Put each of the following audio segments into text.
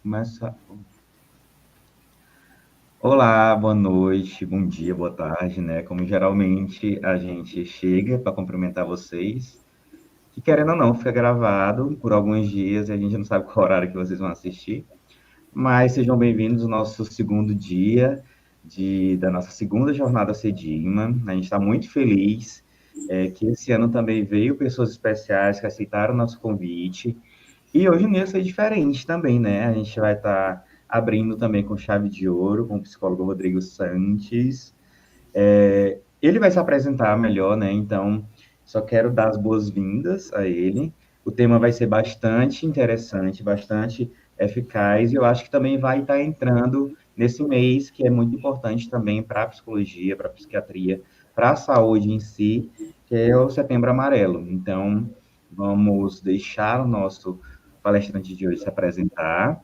Começa. Olá, boa noite, bom dia, boa tarde, né? Como geralmente a gente chega para cumprimentar vocês, que querendo ou não, fica gravado por alguns dias e a gente não sabe qual horário que vocês vão assistir. Mas sejam bem-vindos ao nosso segundo dia da nossa segunda jornada Cedigma. A gente está muito feliz que esse ano também veio pessoas especiais que aceitaram o nosso convite. E hoje o mês foi diferente também, né? A gente vai estar abrindo também com chave de ouro, com o psicólogo Rodrigo Sanches. Ele vai se apresentar melhor, né? Então, só quero dar as boas-vindas a ele. O tema vai ser bastante interessante, bastante eficaz, e eu acho que também vai estar entrando nesse mês, que é muito importante também para a psicologia, para a psiquiatria, para a saúde em si, que é o Setembro Amarelo. Então, vamos deixar o nosso palestrante de hoje se apresentar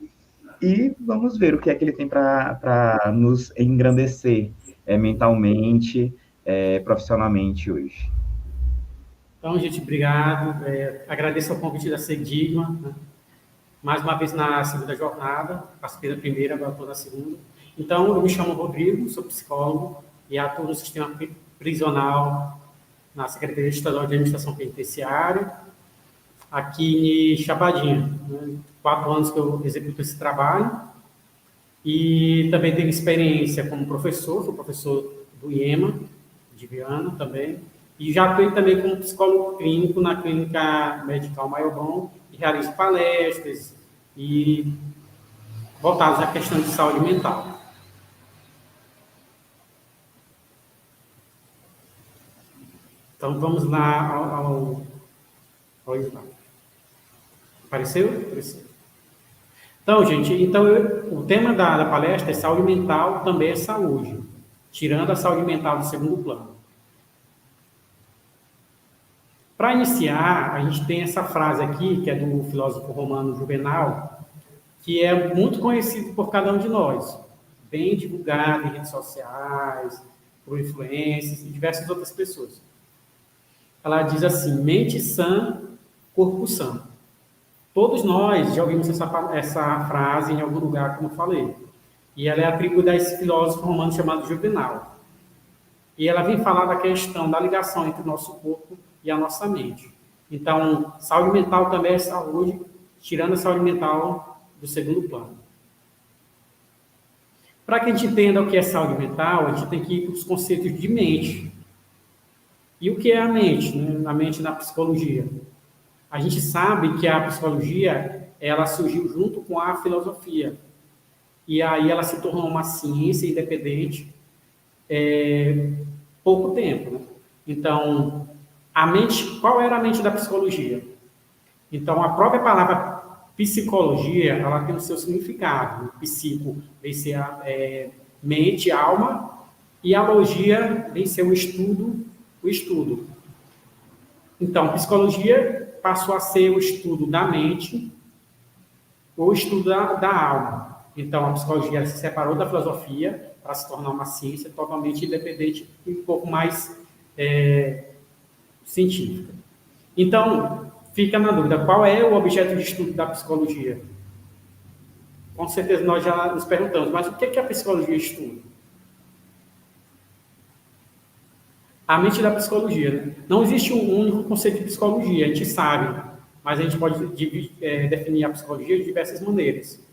e vamos ver o que é que ele tem para nos engrandecer mentalmente, profissionalmente hoje. Então, gente, obrigado. Agradeço o convite da Cedigma, né? Mais uma vez na segunda jornada, participei da primeira, agora estou na segunda. Então, eu me chamo Rodrigo, sou psicólogo e atuo no sistema prisional na Secretaria Estadual de Administração Penitenciária, aqui em Chapadinha, né? 4 anos que eu executo esse trabalho e também tenho experiência como professor, sou professor do IEMA, de Viana também, e já atuei também como psicólogo clínico na Clínica Medical Maiobão e realizo palestras e voltados à questão de saúde mental. Então, vamos lá ao slide. Apareceu? Apareceu. Então, gente, o tema da palestra é saúde mental, também é saúde, tirando a saúde mental do segundo plano. Para iniciar, a gente tem essa frase aqui, que é do filósofo romano Juvenal, que é muito conhecido por cada um de nós, bem divulgado em redes sociais, por influencers e diversas outras pessoas. Ela diz assim: mente sã, corpo sã. Todos nós já ouvimos essa frase em algum lugar, como eu falei. E ela é atribuída a esse filósofo romano chamado Juvenal. E ela vem falar da questão da ligação entre o nosso corpo e a nossa mente. Então, saúde mental também é saúde, tirando a saúde mental do segundo plano. Para que a gente entenda o que é saúde mental, a gente tem que ir para os conceitos de mente. E o que é a mente, né? A mente na psicologia? A gente sabe que a psicologia, ela surgiu junto com a filosofia. E aí ela se tornou uma ciência independente pouco tempo, né? Então, a mente, qual era a mente da psicologia? Então, a própria palavra psicologia, ela tem o seu significado. Psico vem ser mente, alma, e a logia vem ser o estudo, o estudo. Então, psicologia passou a ser o estudo da mente, o estudo da alma. Então, a psicologia se separou da filosofia para se tornar uma ciência totalmente independente e um pouco mais científica. Então, fica na dúvida, qual é o objeto de estudo da psicologia? Com certeza nós já nos perguntamos, mas o que é que a psicologia estuda? A mente da psicologia, né? Não existe um único conceito de psicologia, a gente sabe, mas a gente pode definir a psicologia de diversas maneiras,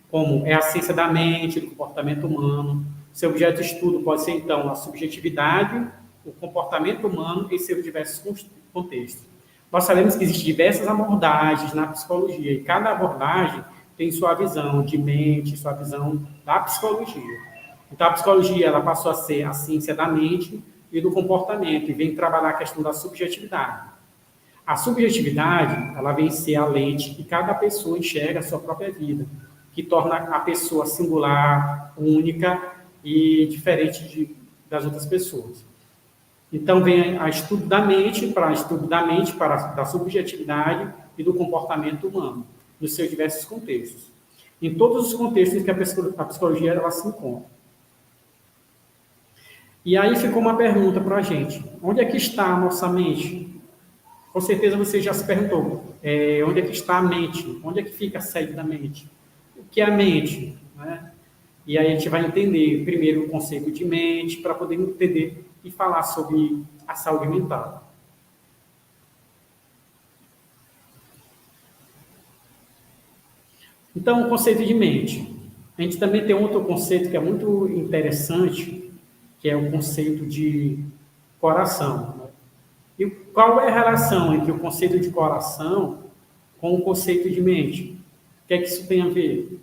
como é a ciência da mente, do comportamento humano. Seu objeto de estudo pode ser, então, a subjetividade, o comportamento humano em seus diversos contextos. Nós sabemos que existem diversas abordagens na psicologia, e cada abordagem tem sua visão de mente, sua visão da psicologia. Então, a psicologia ela passou a ser a ciência da mente e do comportamento, e vem trabalhar a questão da subjetividade. A subjetividade, ela vem ser a lente que cada pessoa enxerga a sua própria vida, que torna a pessoa singular, única e diferente das outras pessoas. Então, vem a estudo da mente, da subjetividade e do comportamento humano, nos seus diversos contextos. Em todos os contextos em que a psicologia ela se encontra. E aí ficou uma pergunta para a gente: onde é que está a nossa mente? Com certeza você já se perguntou, onde é que está a mente? Onde é que fica a sede da mente? o que é a mente, né? E aí a gente vai entender primeiro o conceito de mente para poder entender e falar sobre a saúde mental. Então, o conceito de mente. A gente também tem outro conceito que é muito interessante, que é o conceito de coração, né? E qual é a relação entre o conceito de coração com o conceito de mente? O que é que isso tem a ver?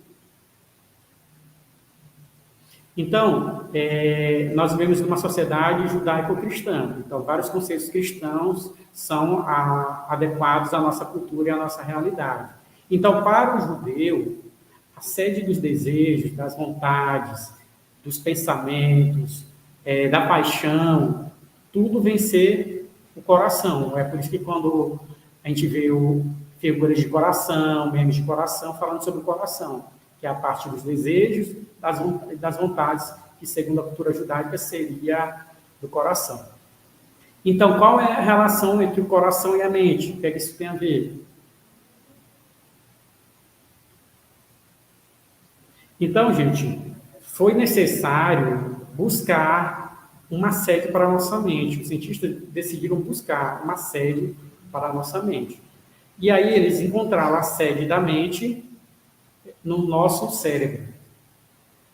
Então, nós vivemos numa sociedade judaico-cristã. Então, vários conceitos cristãos são adequados à nossa cultura e à nossa realidade. Então, para o judeu, a sede dos desejos, das vontades, dos pensamentos, da paixão, tudo vem ser o coração. É por isso que quando a gente vê figuras de coração, memes de coração, falando sobre o coração, que é a parte dos desejos, das vontades, que segundo a cultura judaica seria do coração. Então, qual é a relação entre o coração e a mente? O que é que isso tem a ver? Então, gente, foi necessário buscar uma sede para a nossa mente. Os cientistas decidiram buscar uma sede para a nossa mente. E aí eles encontraram a sede da mente no nosso cérebro.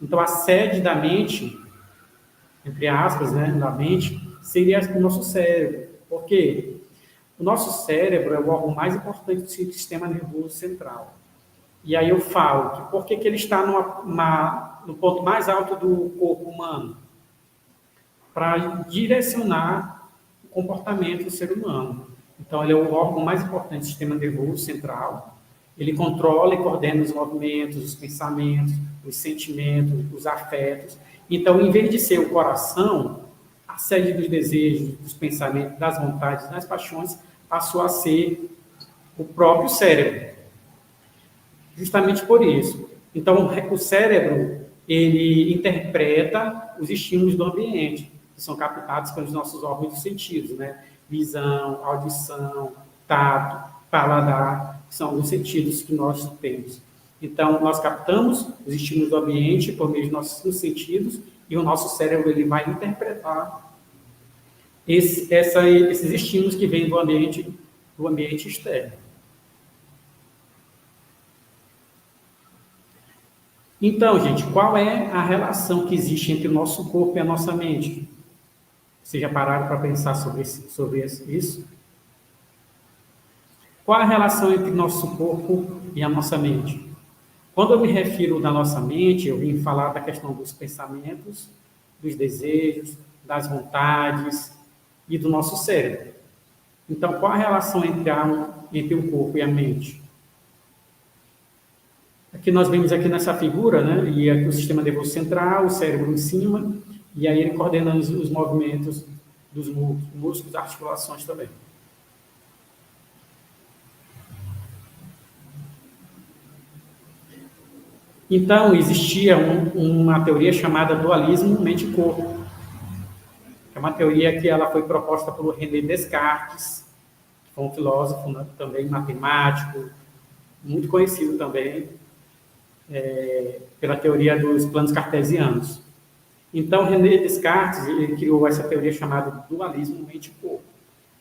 Então, a sede da mente, entre aspas, né, da mente, seria o nosso cérebro. Por quê? O nosso cérebro é o órgão mais importante do sistema nervoso central. E aí eu falo que por que ele está no ponto mais alto do corpo humano? Para direcionar o comportamento do ser humano. Então, ele é o órgão mais importante do sistema nervoso central. Ele controla e coordena os movimentos, os pensamentos, os sentimentos, os afetos. Então, em vez de ser o coração, a sede dos desejos, dos pensamentos, das vontades, das paixões, passou a ser o próprio cérebro. Justamente por isso. Então, o cérebro, ele interpreta os estímulos do ambiente, que são captados pelos nossos órgãos de sentidos, né? Visão, audição, tato, paladar, que são alguns sentidos que nós temos. Então, nós captamos os estímulos do ambiente por meio dos nossos sentidos e o nosso cérebro ele vai interpretar esses estímulos que vêm do ambiente externo. Então, gente, qual é a relação que existe entre o nosso corpo e a nossa mente? Vocês já pararam para pensar sobre isso? Qual a relação entre o nosso corpo e a nossa mente? Quando eu me refiro da nossa mente, eu vim falar da questão dos pensamentos, dos desejos, das vontades e do nosso cérebro. Então, qual a relação entre o corpo e a mente? Aqui nós vemos aqui nessa figura, né? E aqui o sistema nervoso central, o cérebro em cima, e aí ele coordena os movimentos dos músculos, articulações também. Então, existia uma teoria chamada dualismo mente-corpo. É uma teoria que ela foi proposta pelo René Descartes, que foi um filósofo, né, também matemático, muito conhecido também, pela teoria dos planos cartesianos. Então, René Descartes ele criou essa teoria chamada dualismo mente-corpo,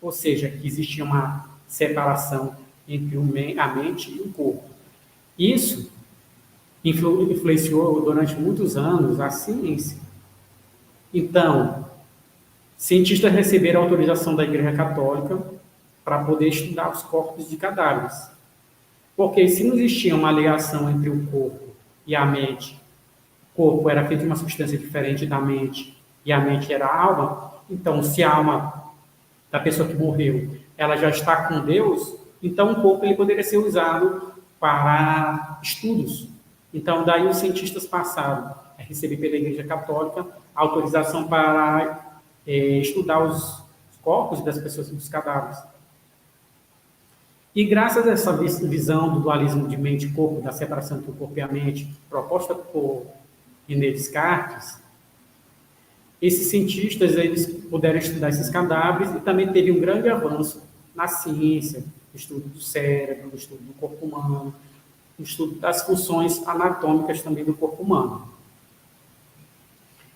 ou seja, que existia uma separação entre a mente e o corpo. Isso influenciou durante muitos anos a ciência. Então, cientistas receberam autorização da Igreja Católica para poder estudar os corpos de cadáveres. Porque se não existia uma ligação entre o corpo e a mente, o corpo era feito de uma substância diferente da mente e a mente era a alma, então se a alma da pessoa que morreu, ela já está com Deus, então o corpo ele poderia ser usado para estudos. Então daí os cientistas passaram a receber pela Igreja Católica a autorização para estudar os corpos das pessoas, dos cadáveres. E graças a essa visão do dualismo de mente e corpo, da separação entre o corpo e a mente, proposta por René Descartes, esses cientistas eles puderam estudar esses cadáveres e também teve um grande avanço na ciência, no estudo do cérebro, no estudo do corpo humano, o estudo das funções anatômicas também do corpo humano.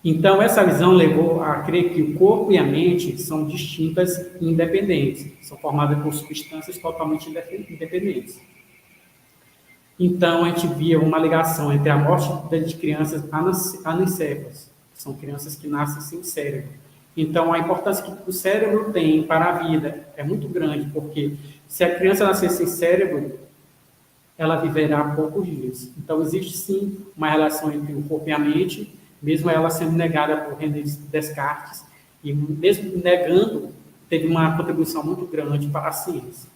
Então, essa visão levou a crer que o corpo e a mente são distintas e independentes, são formadas por substâncias totalmente independentes. Então, a gente via uma ligação entre a morte de crianças anencefas, que são crianças que nascem sem cérebro. Então, a importância que o cérebro tem para a vida é muito grande, porque se a criança nascer sem cérebro, ela viverá poucos dias. Então, existe sim uma relação entre o corpo e a mente, mesmo ela sendo negada por René Descartes, e mesmo negando, teve uma contribuição muito grande para a ciência.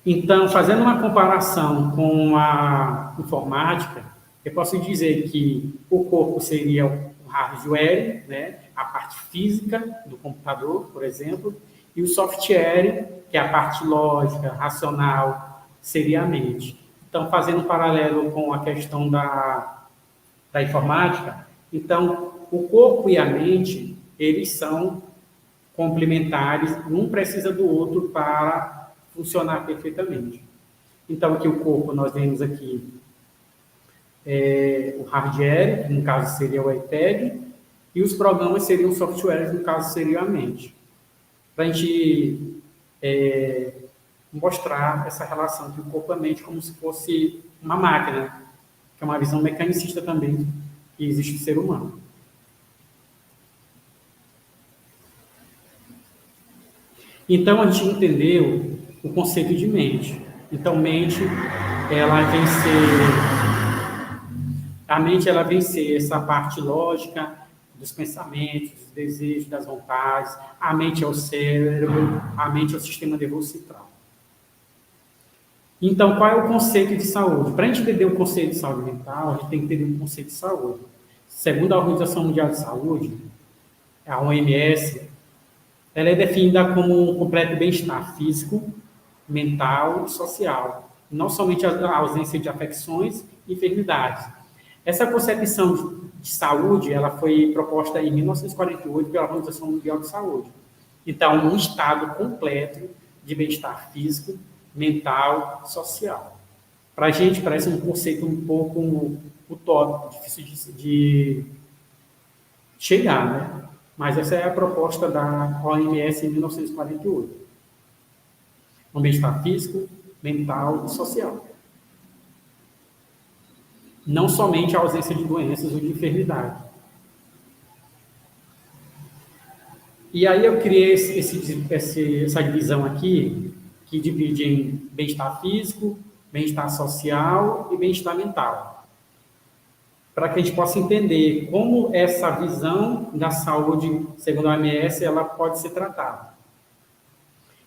Então, fazendo uma comparação com a informática, eu posso dizer que o corpo seria o hardware, né, a parte física do computador, por exemplo, e o software, que é a parte lógica, racional, seria a mente. Então, fazendo um paralelo com a questão da informática, então, o corpo e a mente, eles são complementares, um precisa do outro para funcionar perfeitamente. Então, aqui o corpo, nós vemos aqui o hardware, que no caso seria o iPad, e os programas seriam softwares, no caso seria a mente. Para a gente mostrar essa relação entre o corpo e a mente como se fosse uma máquina, que é uma visão mecanicista também que existe no ser humano. Então, a gente entendeu o conceito de mente. Então, mente, ela vem ser... A mente, ela vem ser essa parte lógica dos pensamentos, dos desejos, das vontades. A mente é o cérebro, a mente é o sistema nervoso central. Então, qual é o conceito de saúde? Para a gente entender o conceito de saúde mental, a gente tem que entender o conceito de saúde. Segundo a Organização Mundial de Saúde, a OMS, ela é definida como um completo bem-estar físico, mental e social, não somente a ausência de afecções e enfermidades. Essa concepção de saúde, ela foi proposta em 1948 pela Organização Mundial de Saúde. Então, um estado completo de bem-estar físico, mental e social. Para a gente, parece um conceito um pouco utópico, difícil de chegar, né? Mas essa é a proposta da OMS em 1948. Um bem-estar físico, mental e social. Não somente a ausência de doenças ou de enfermidade. E aí eu criei essa divisão aqui, que divide em bem-estar físico, bem-estar social e bem-estar mental. Para que a gente possa entender como essa visão da saúde, segundo a OMS, ela pode ser tratada.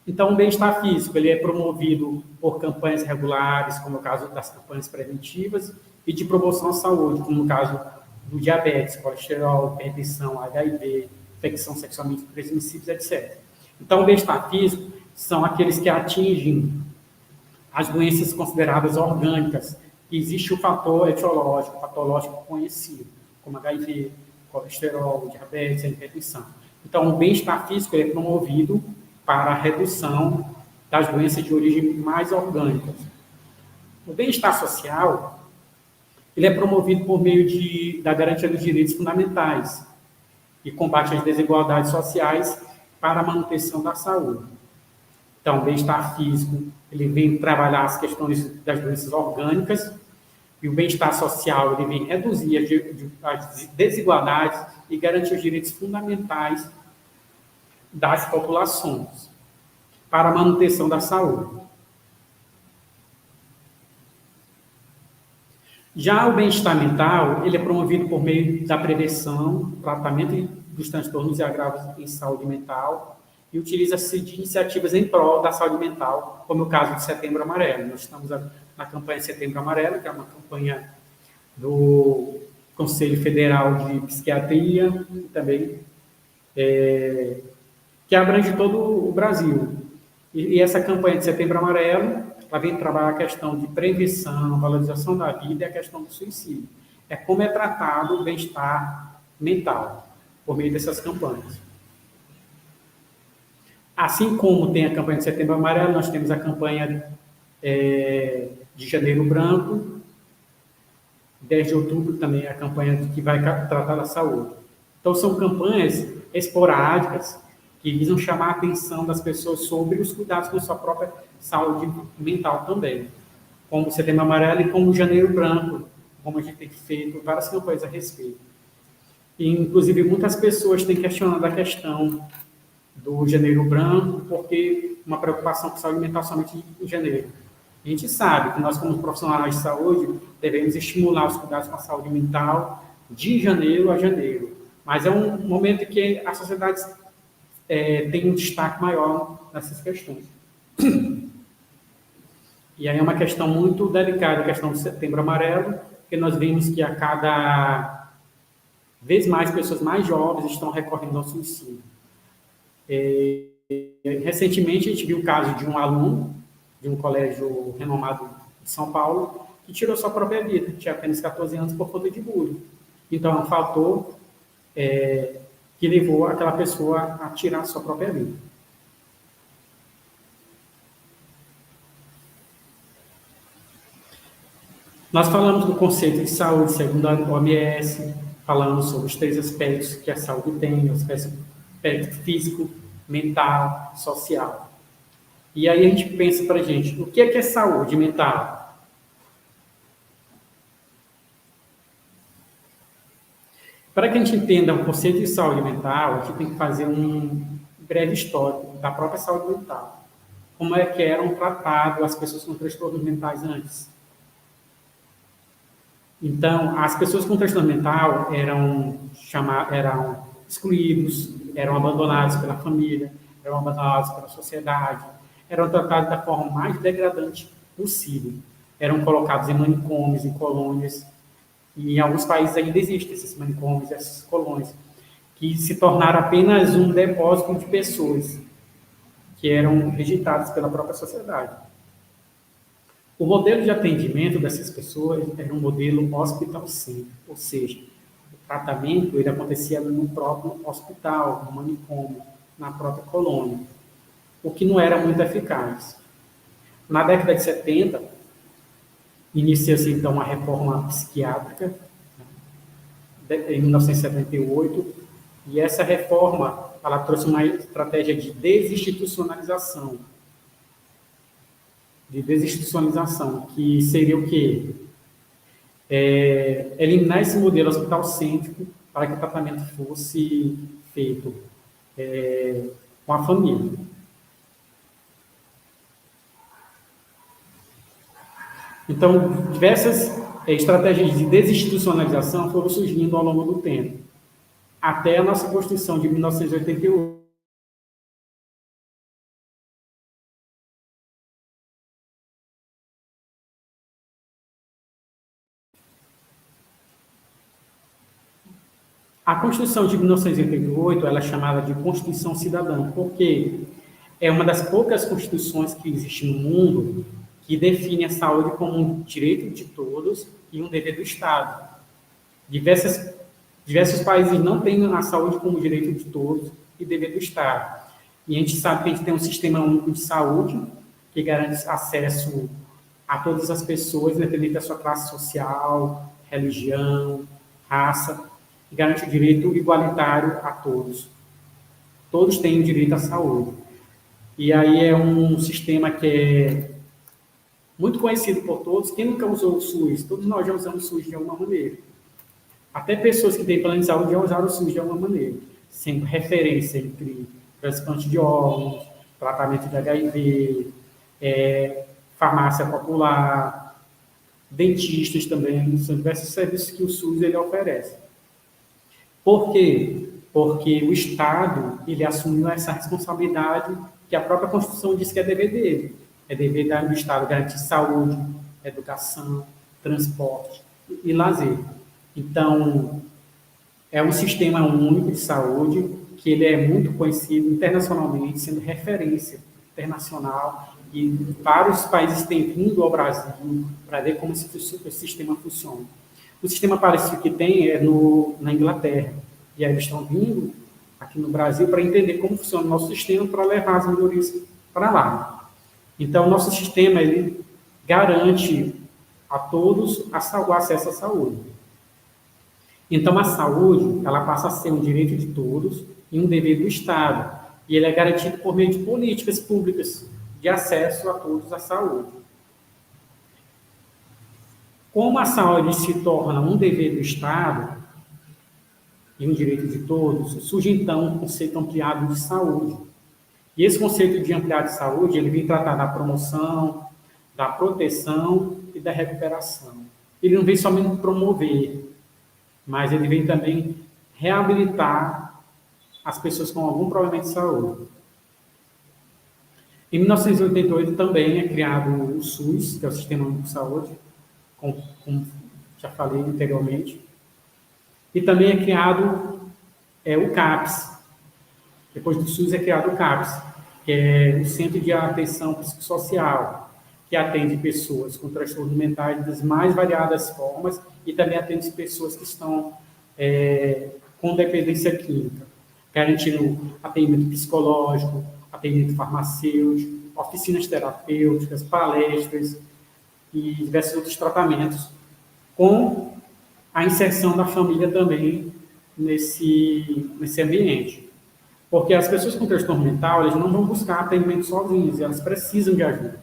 Então, o bem-estar físico, ele é promovido por campanhas regulares, como é o caso das campanhas preventivas, e de promoção à saúde, como no caso do diabetes, colesterol, hipertensão, HIV, infecção sexualmente transmissível, etc. Então, o bem-estar físico são aqueles que atingem as doenças consideradas orgânicas. Existe o fator etiológico, patológico conhecido, como HIV, colesterol, diabetes, hipertensão. Então, o bem-estar físico é promovido para a redução das doenças de origem mais orgânicas. O bem-estar social, ele é promovido por meio da garantia dos direitos fundamentais e combate às desigualdades sociais para a manutenção da saúde. Então, o bem-estar físico, ele vem trabalhar as questões das doenças orgânicas, e o bem-estar social, ele vem reduzir as desigualdades e garantir os direitos fundamentais das populações para a manutenção da saúde. Já o bem-estar mental, ele é promovido por meio da prevenção, tratamento dos transtornos e agravos em saúde mental, e utiliza-se de iniciativas em prol da saúde mental, como o caso do Setembro Amarelo. Nós estamos na campanha Setembro Amarelo, que é uma campanha do Conselho Federal de Psiquiatria, e também que abrange todo o Brasil. E essa campanha de Setembro Amarelo, ela vem trabalhar a questão de prevenção, valorização da vida e a questão do suicídio. É como é tratado o bem-estar mental, por meio dessas campanhas. Assim como tem a campanha de Setembro Amarelo, nós temos a campanha de Janeiro Branco, 10 de outubro também é a campanha que vai tratar da saúde. Então, são campanhas esporádicas que visam chamar a atenção das pessoas sobre os cuidados com a sua própria saúde mental também, como o Setembro Amarelo e como o Janeiro Branco, como a gente tem feito várias campanhas a respeito. E, inclusive, muitas pessoas têm questionado a questão do Janeiro Branco, porque uma preocupação com a saúde mental somente em janeiro. A gente sabe que nós, como profissionais de saúde, devemos estimular os cuidados com a saúde mental de janeiro a janeiro. Mas é um momento em que a sociedade tem um destaque maior nessas questões. E aí é uma questão muito delicada, a questão do Setembro Amarelo, porque nós vimos que a cada vez mais pessoas mais jovens estão recorrendo ao suicídio. Recentemente, a gente viu o caso de um aluno de um colégio renomado de São Paulo que tirou sua própria vida, tinha apenas 14 anos por conta de bullying. Então, é um fator que levou aquela pessoa a tirar sua própria vida. Nós falamos do conceito de saúde segundo a OMS, falamos sobre os 3 aspectos que a saúde tem, o aspecto físico, mental, social. E aí a gente pensa para a gente, o que é saúde mental? Para que a gente entenda o conceito de saúde mental, a gente tem que fazer um breve histórico da própria saúde mental. Como é que eram tratadas as pessoas com transtornos mentais antes? Então, as pessoas com transtorno mental eram excluídos, eram abandonados pela família, eram abandonados pela sociedade, eram tratados da forma mais degradante possível. Eram colocados em manicômios, em colônias, e em alguns países ainda existem esses manicômios, essas colônias, que se tornaram apenas um depósito de pessoas que eram rejeitadas pela própria sociedade. O modelo de atendimento dessas pessoas era um modelo hospital-cêntrico, ou seja, o tratamento ele acontecia no próprio hospital, no manicômio, na própria colônia, o que não era muito eficaz. Na década de 70, inicia-se então a reforma psiquiátrica, em 1978, e essa reforma ela trouxe uma estratégia de desinstitucionalização, que seria o quê? Eliminar esse modelo hospital-cêntrico para que o tratamento fosse feito com a família. Então, diversas estratégias de desinstitucionalização foram surgindo ao longo do tempo, até a nossa Constituição de 1988. A Constituição de 1988 ela é chamada de Constituição Cidadã, porque é uma das poucas constituições que existe no mundo que define a saúde como um direito de todos e um dever do Estado. Diversos países não têm a saúde como direito de todos e dever do Estado. E a gente sabe que a gente tem um sistema único de saúde que garante acesso a todas as pessoas, independente da sua classe social, religião, raça, e garante o direito igualitário a todos. Todos têm o direito à saúde. E aí é um sistema que é muito conhecido por todos. Quem nunca usou o SUS? Todos nós já usamos o SUS de alguma maneira. Até pessoas que têm plano de saúde já usaram o SUS de alguma maneira, sendo referência entre transplante de órgãos, tratamento de HIV, farmácia popular, dentistas também, são diversos serviços que o SUS ele oferece. Por quê? Porque o Estado ele assumiu essa responsabilidade que a própria Constituição diz que é dever dele. É dever do Estado garantir saúde, educação, transporte e lazer. Então, é um sistema único de saúde que ele é muito conhecido internacionalmente, sendo referência internacional, e vários países têm vindo ao Brasil para ver como esse sistema funciona. O sistema parecido que tem é na Inglaterra, e aí eles estão vindo aqui no Brasil para entender como funciona o nosso sistema para levar as melhorias para lá. Então, o nosso sistema ele garante a todos o acesso à saúde. Então, a saúde ela passa a ser um direito de todos e um dever do Estado. E ele é garantido por meio de políticas públicas de acesso a todos à saúde. Como a saúde se torna um dever do Estado e um direito de todos, surge então um conceito ampliado de saúde. E esse conceito de ampliado de saúde, ele vem tratar da promoção, da proteção e da recuperação. Ele não vem somente promover, mas ele vem também reabilitar as pessoas com algum problema de saúde. Em 1988 também é criado o SUS, que é o Sistema Único de Saúde, como já falei anteriormente, e também é criado o CAPS. Depois do SUS é criado o CAPS, que é o Centro de Atenção Psicossocial, que atende pessoas com transtornos mentais das mais variadas formas e também atende pessoas que estão com dependência química, garantindo atendimento psicológico, atendimento farmacêutico, oficinas terapêuticas, palestras e diversos outros tratamentos, com a inserção da família também nesse ambiente. Porque as pessoas com transtorno mental, elas não vão buscar atendimento sozinhas, elas precisam de ajuda.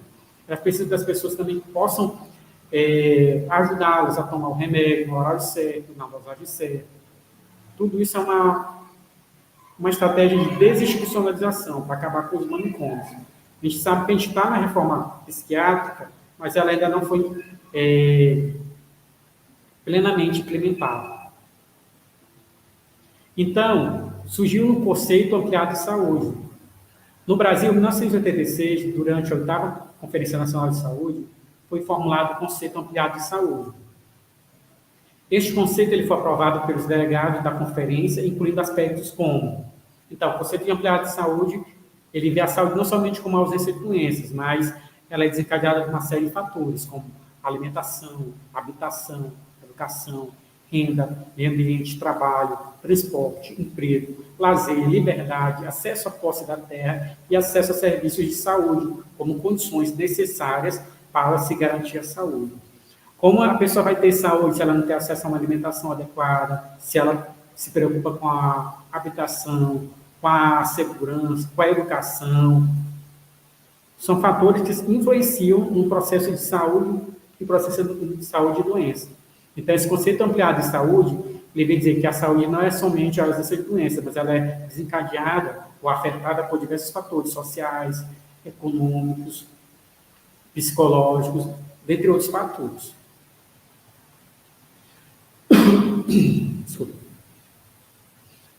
Elas precisam que as pessoas também possam ajudá-las a tomar o remédio no horário certo, na dosagem certa. Tudo isso é uma estratégia de desinstitucionalização para acabar com os manicômios. A gente sabe que a gente está na reforma psiquiátrica, mas ela ainda não foi plenamente implementada. Então, surgiu um conceito ampliado de saúde. No Brasil, em 1986, durante a 8ª Conferência Nacional de Saúde, foi formulado o conceito ampliado de saúde. Este conceito ele foi aprovado pelos delegados da conferência, incluindo aspectos como... Então, o conceito de ampliado de saúde, ele vê a saúde não somente como a ausência de doenças, mas ela é desencadeada por uma série de fatores, como alimentação, habitação, educação, renda, meio ambiente, trabalho, transporte, emprego, lazer, liberdade, acesso à posse da terra e acesso a serviços de saúde, como condições necessárias para se garantir a saúde. Como a pessoa vai ter saúde se ela não tem acesso a uma alimentação adequada, se ela se preocupa com a habitação, com a segurança, com a educação? São fatores que influenciam no processo de saúde e processo de saúde e doença. Então, esse conceito ampliado de saúde, ele vem dizer que a saúde não é somente a ausência de doença, mas ela é desencadeada ou afetada por diversos fatores sociais, econômicos, psicológicos, dentre outros fatores. Desculpa.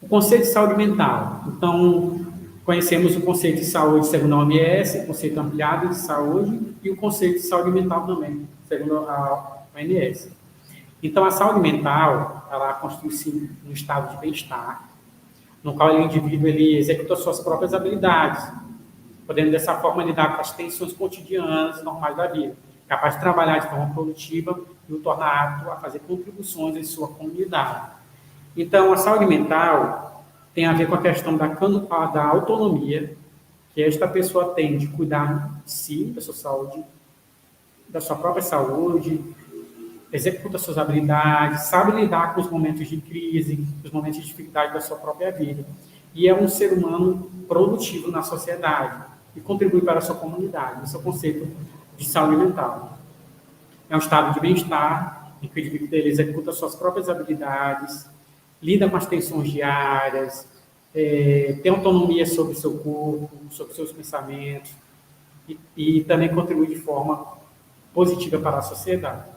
O conceito de saúde mental. Então, conhecemos o conceito de saúde segundo a OMS, o conceito ampliado de saúde e o conceito de saúde mental também, segundo a OMS. Então, a saúde mental, ela constitui-se um estado de bem-estar, no qual o indivíduo ele executa suas próprias habilidades, podendo dessa forma lidar com as tensões cotidianas normais da vida, capaz de trabalhar de forma produtiva e o tornar apto a fazer contribuições em sua comunidade. Então, a saúde mental tem a ver com a questão da autonomia que esta pessoa tem de cuidar de si, da sua saúde, da sua própria saúde, executa suas habilidades, sabe lidar com os momentos de crise, os momentos de dificuldade da sua própria vida. E é um ser humano produtivo na sociedade e contribui para a sua comunidade. Esse é o conceito de saúde mental. É um estado de bem-estar em que o indivíduo ele executa suas próprias habilidades, lida com as tensões diárias, tem autonomia sobre o seu corpo, sobre os seus pensamentos e também contribui de forma positiva para a sociedade.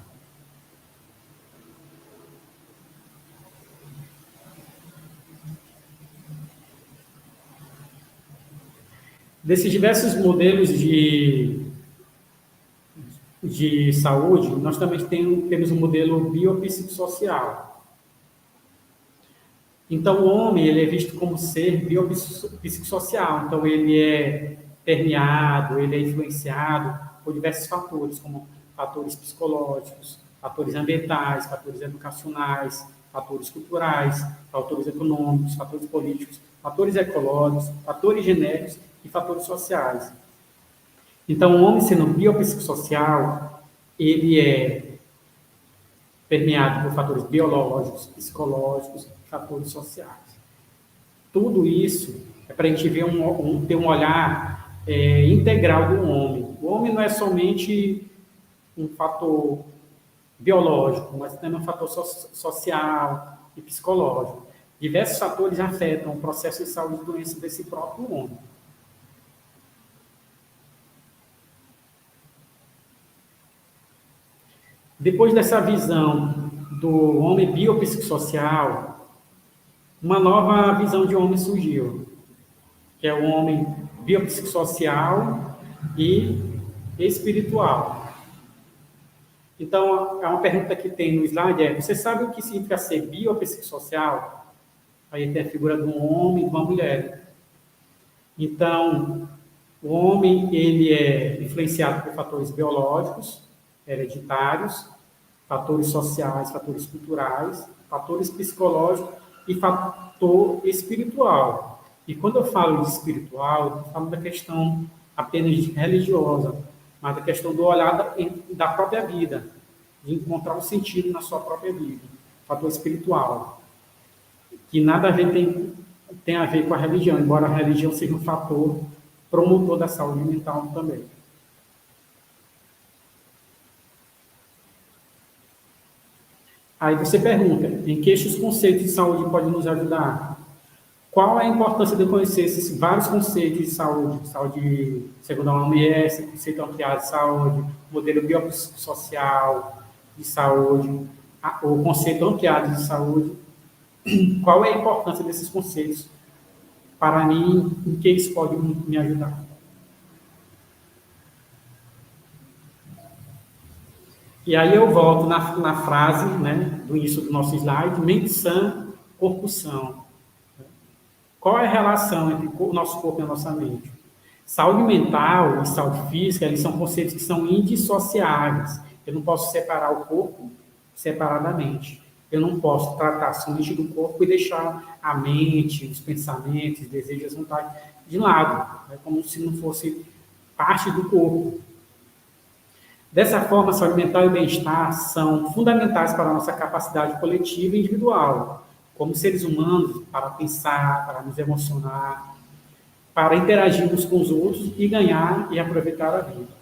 Desses diversos modelos de saúde, nós também temos um modelo biopsicossocial. Então, o homem ele é visto como ser biopsicossocial. Então, ele é permeado, ele é influenciado por diversos fatores, como fatores psicológicos, fatores ambientais, fatores educacionais, fatores culturais, fatores econômicos, fatores políticos, fatores ecológicos, fatores genéticos e fatores sociais. Então, o homem sendo biopsicossocial, ele é permeado por fatores biológicos, psicológicos e fatores sociais. Tudo isso é para a gente ver ter um olhar integral do homem. O homem não é somente um fator biológico, mas também um fator social e psicológico. Diversos fatores afetam o processo de saúde e doença desse próprio homem. Depois dessa visão do homem biopsicossocial, uma nova visão de homem surgiu, que é o homem biopsicossocial e espiritual. Então, é uma pergunta que tem no slide, você sabe o que significa ser biopsicossocial? Aí tem a figura de um homem e de uma mulher. Então, o homem, ele é influenciado por fatores biológicos, hereditários, fatores sociais, fatores culturais, fatores psicológicos e fator espiritual. E quando eu falo de espiritual, eu falo da questão apenas religiosa, mas da questão do olhar da própria vida, de encontrar um sentido na sua própria vida. Fator espiritual, que nada a ver tem a ver com a religião, embora a religião seja um fator promotor da saúde mental também. Aí você pergunta, em que estes conceitos de saúde podem nos ajudar? Qual é a importância de conhecer esses vários conceitos de saúde? Saúde, segundo a OMS, conceito ampliado de saúde, modelo biopsicossocial de saúde, o conceito ampliado de saúde. Qual é a importância desses conceitos para mim? Em que eles podem me ajudar? E aí eu volto na frase, né, do início do nosso slide, mente sã, corpo são. Qual é a relação entre o nosso corpo e a nossa mente? Saúde mental e saúde física, eles são conceitos que são indissociáveis. Eu não posso separar o corpo separadamente. Eu não posso tratar somente do corpo e deixar a mente, os pensamentos, os desejos, as vontades de lado. É como se não fosse parte do corpo. Dessa forma, a saúde mental e o bem-estar são fundamentais para a nossa capacidade coletiva e individual, como seres humanos, para pensar, para nos emocionar, para interagirmos com os outros e ganhar e aproveitar a vida.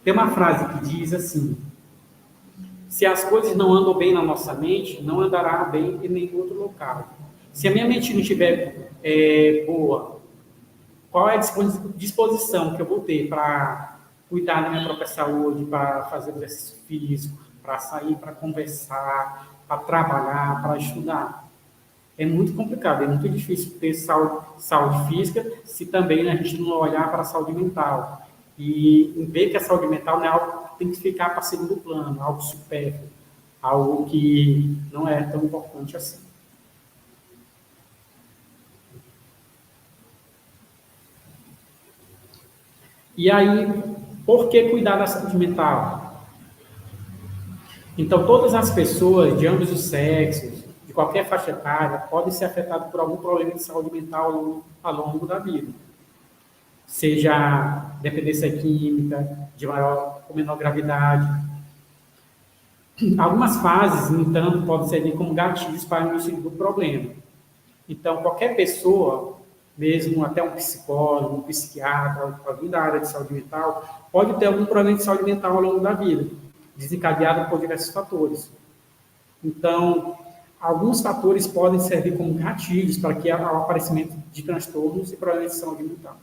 Tem uma frase que diz assim: se as coisas não andam bem na nossa mente, não andará bem em nenhum outro local. Se a minha mente não estiver boa, qual é a disposição que eu vou ter para cuidar da minha própria saúde, para fazer exercício físico, para sair, para conversar, para trabalhar, para estudar? É muito complicado, é muito difícil ter saúde física se também a gente não olhar para a saúde mental. E ver que a saúde mental não é algo que tem que ficar para segundo plano, algo supérfluo, algo que não é tão importante assim. E aí, por que cuidar da saúde mental? Então, todas as pessoas de ambos os sexos, de qualquer faixa etária, podem ser afetadas por algum problema de saúde mental ao longo da vida. Seja dependência química, de maior ou menor gravidade. Algumas fases, no entanto, podem servir como gatilhos para o início do problema. Então, qualquer pessoa, mesmo até um psicólogo, um psiquiatra, alguém da área de saúde mental, pode ter algum problema de saúde mental ao longo da vida, desencadeado por diversos fatores. Então, alguns fatores podem servir como gatilhos para que há o aparecimento de transtornos e problemas de saúde mental.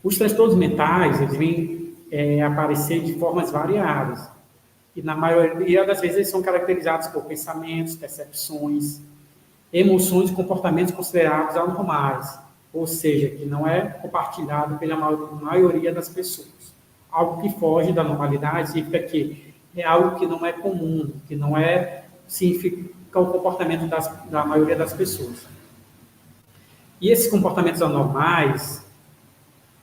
Os transtornos mentais, eles vêm aparecer de formas variadas. E na maioria das vezes eles são caracterizados por pensamentos, percepções, emoções e comportamentos considerados anormais, ou seja, que não é compartilhado pela maioria das pessoas. Algo que foge da normalidade significa que é algo que não é comum, que não significa o comportamento da maioria das pessoas. E esses comportamentos anormais,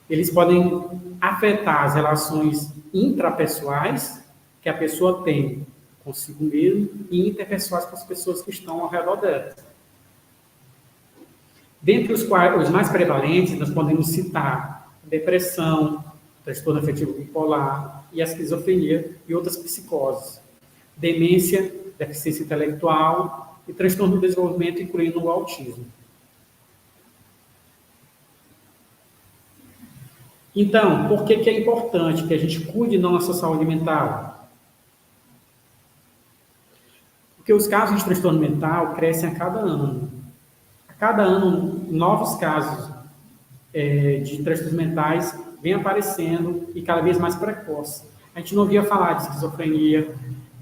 eles podem afetar as relações intrapessoais que a pessoa tem consigo mesmo e interpessoais com as pessoas que estão ao redor delas. Dentre os mais prevalentes, nós podemos citar a depressão, transtorno afetivo bipolar e a esquizofrenia e outras psicoses, demência, deficiência intelectual e transtorno do desenvolvimento, incluindo o autismo. Então, por que é importante que a gente cuide da nossa saúde mental? Porque os casos de transtorno mental crescem a cada ano. A cada ano, novos casos de transtornos mentais vêm aparecendo e cada vez mais precoces. A gente não ouvia falar de esquizofrenia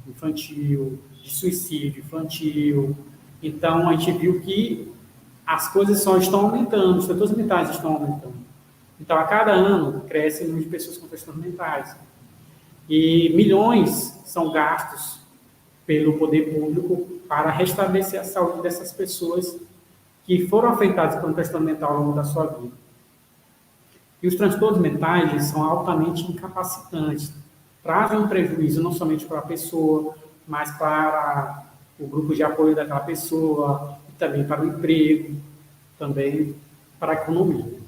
infantil, de suicídio infantil. Então, a gente viu que as coisas só estão aumentando, os transtornos mentais estão aumentando. Então, a cada ano, cresce o número de pessoas com transtornos mentais. E milhões são gastos pelo poder público para restabelecer a saúde dessas pessoas que foram afetadas por um transtorno mental ao longo da sua vida. E os transtornos mentais eles são altamente incapacitantes. Trazem um prejuízo não somente para a pessoa, mas para o grupo de apoio daquela pessoa, e também para o emprego, também para a economia.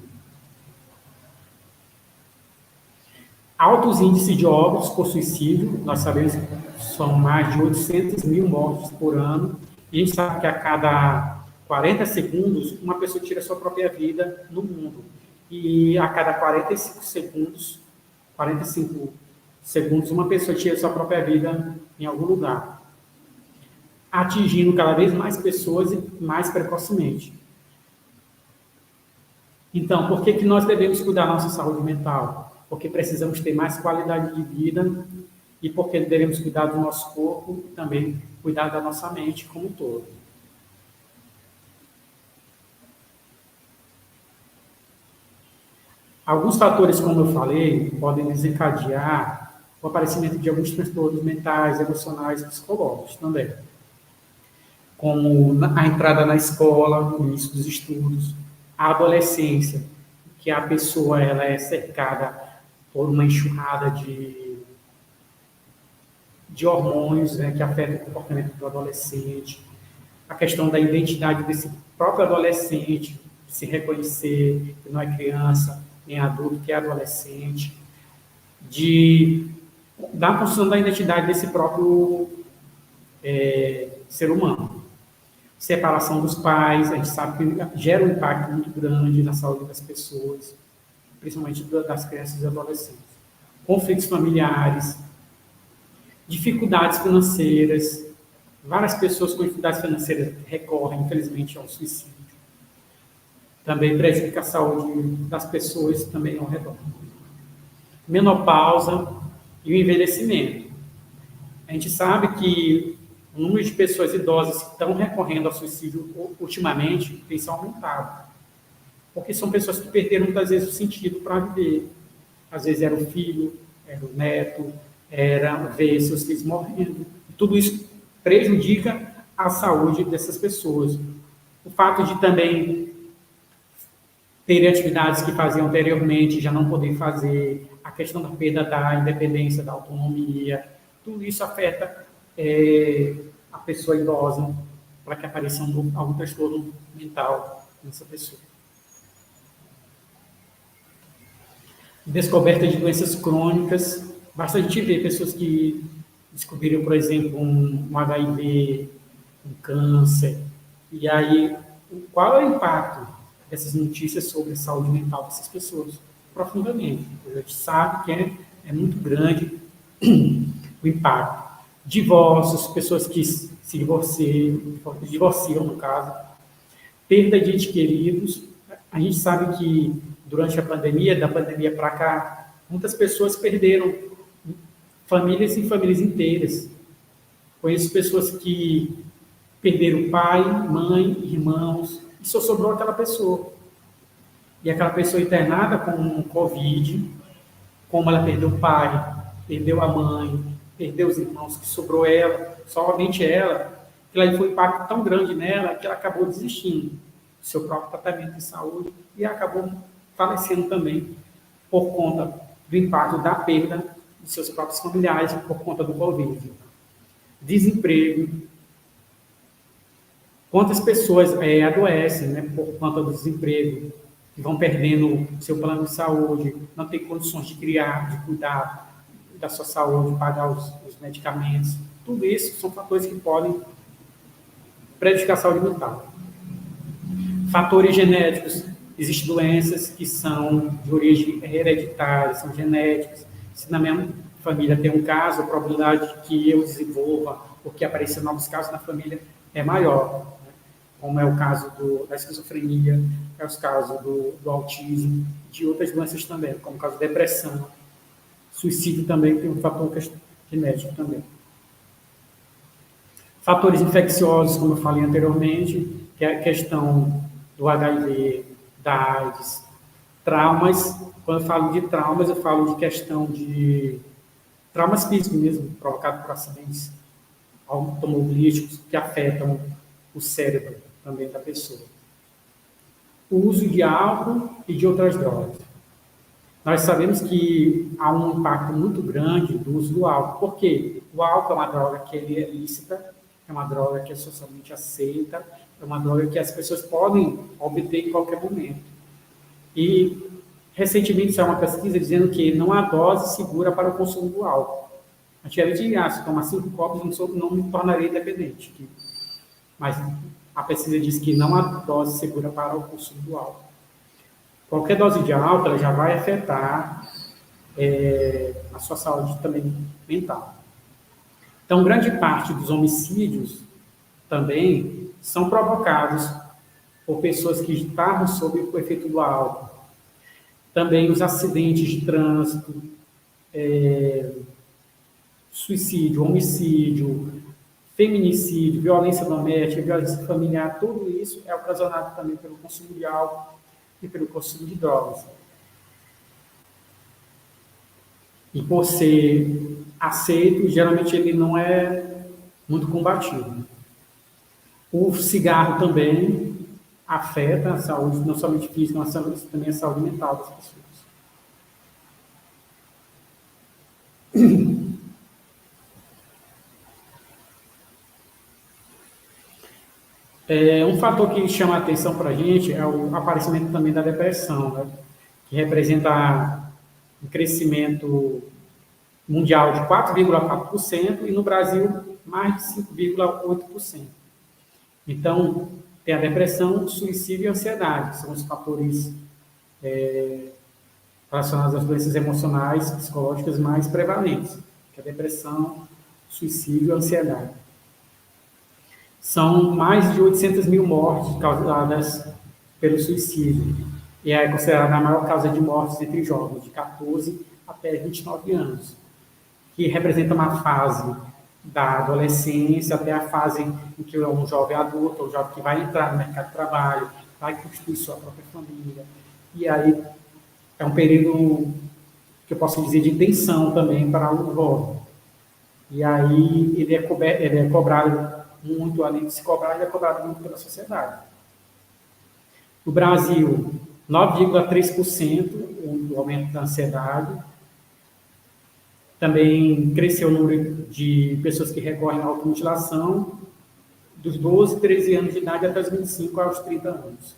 Altos índices de óbitos por suicídio, nós sabemos que são mais de 800 mil mortes por ano, e a gente sabe que a cada 40 segundos, uma pessoa tira a sua própria vida no mundo. E a cada 45 segundos, uma pessoa tira a sua própria vida em algum lugar, atingindo cada vez mais pessoas e mais precocemente. Então, por que nós devemos cuidar da nossa saúde mental? Porque precisamos ter mais qualidade de vida e porque devemos cuidar do nosso corpo e também cuidar da nossa mente como um todo. Alguns fatores, como eu falei, podem desencadear o aparecimento de alguns transtornos mentais, emocionais e psicológicos também. Como a entrada na escola, o início dos estudos, a adolescência, que a pessoa ela é cercada por uma enxurrada de hormônios, né, que afetam o comportamento do adolescente, a questão da identidade desse próprio adolescente, se reconhecer que não é criança, nem adulto, que é adolescente, da construção da identidade desse próprio ser humano. Separação dos pais, a gente sabe que gera um impacto muito grande na saúde das pessoas, principalmente das crianças e adolescentes. Conflitos familiares, dificuldades financeiras. Várias pessoas com dificuldades financeiras recorrem, infelizmente, ao suicídio. Também prejudica a saúde das pessoas também ao redor. Menopausa e o envelhecimento. A gente sabe que o número de pessoas idosas que estão recorrendo ao suicídio ultimamente tem se aumentado. Porque são pessoas que perderam muitas vezes o sentido para viver. Às vezes era o filho, era o neto, era ver seus filhos morrendo. Tudo isso prejudica a saúde dessas pessoas. O fato de também terem atividades que faziam anteriormente já não poder fazer, a questão da perda da independência, da autonomia, tudo isso afeta a pessoa idosa para que apareça algum transtorno mental nessa pessoa. Descoberta de doenças crônicas, basta a gente ver pessoas que descobriram, por exemplo, um HIV, um câncer, e aí qual é o impacto dessas notícias sobre a saúde mental dessas pessoas? Profundamente. A gente sabe que é muito grande o impacto. Divórcios, pessoas que se divorciam, no caso, perda de entes queridos. A gente sabe que durante a pandemia, da pandemia para cá, muitas pessoas perderam famílias e famílias inteiras. Conheço pessoas que perderam pai, mãe, irmãos, e só sobrou aquela pessoa. E aquela pessoa internada com Covid, como ela perdeu o pai, perdeu a mãe, perdeu os irmãos, que sobrou ela, somente ela, que lá foi um impacto tão grande nela que ela acabou desistindo do seu próprio tratamento de saúde e acabou falecendo também por conta do impacto da perda de seus próprios familiares por conta do Covid. desemprego. Quantas pessoas adoecem, né, por conta do desemprego, que vão perdendo seu plano de saúde, não tem condições de criar, de cuidar da sua saúde, pagar os medicamentos. Tudo isso são fatores que podem prejudicar a saúde mental. Fatores genéticos. Existem doenças que são de origem hereditária, são genéticas. Se na minha família tem um caso, a probabilidade de que eu desenvolva ou que apareçam novos casos na família é maior, né? Como é o caso da esquizofrenia, é o caso do autismo, de outras doenças também, como o caso da depressão. Suicídio também tem um fator genético também. Fatores infecciosos, como eu falei anteriormente, que é a questão do HIV, da AIDS, traumas. Quando eu falo de traumas, eu falo de questão de traumas físicos mesmo, provocados por acidentes automobilísticos que afetam o cérebro também da pessoa. O uso de álcool e de outras drogas. Nós sabemos que há um impacto muito grande do uso do álcool. Por quê? O álcool é uma droga que é lícita, é uma droga que é socialmente aceita, é uma droga que as pessoas podem obter em qualquer momento. E, recentemente, saiu uma pesquisa dizendo que não há dose segura para o consumo do álcool. Antigamente, se tomar 5 copos, não me tornaria dependente. Mas a pesquisa diz que não há dose segura para o consumo do álcool. Qualquer dose de álcool ela já vai afetar a sua saúde também mental. Então, grande parte dos homicídios também são provocados por pessoas que estavam sob o efeito do álcool. Também os acidentes de trânsito, suicídio, homicídio, feminicídio, violência doméstica, violência familiar, tudo isso é ocasionado também pelo consumo de álcool e pelo consumo de drogas. E por ser aceito, geralmente ele não é muito combatido. O cigarro também afeta a saúde, não somente física, mas também a saúde mental das pessoas. Um fator que chama a atenção para a gente é o aparecimento também da depressão, né? Que representa um crescimento mundial de 4,4% e no Brasil mais de 5,8%. Então, tem a depressão, suicídio e ansiedade, que são os fatores relacionados às doenças emocionais, psicológicas mais prevalentes, que é a depressão, suicídio e ansiedade. São mais de 800 mil mortes causadas pelo suicídio, e é considerada a maior causa de mortes entre jovens, de 14 até 29 anos, que representa uma fase da adolescência até a fase em que é um jovem adulto, um jovem que vai entrar no mercado de trabalho, vai constituir sua própria família. E aí é um período que eu posso dizer de tensão também para o jovem. E aí ele é cobrado muito, além de se cobrar, ele é cobrado muito pela sociedade. No Brasil, 9,3% o aumento da ansiedade. Também cresceu o número de pessoas que recorrem à automutilação dos 12, 13 anos de idade até os 25 aos 30 anos.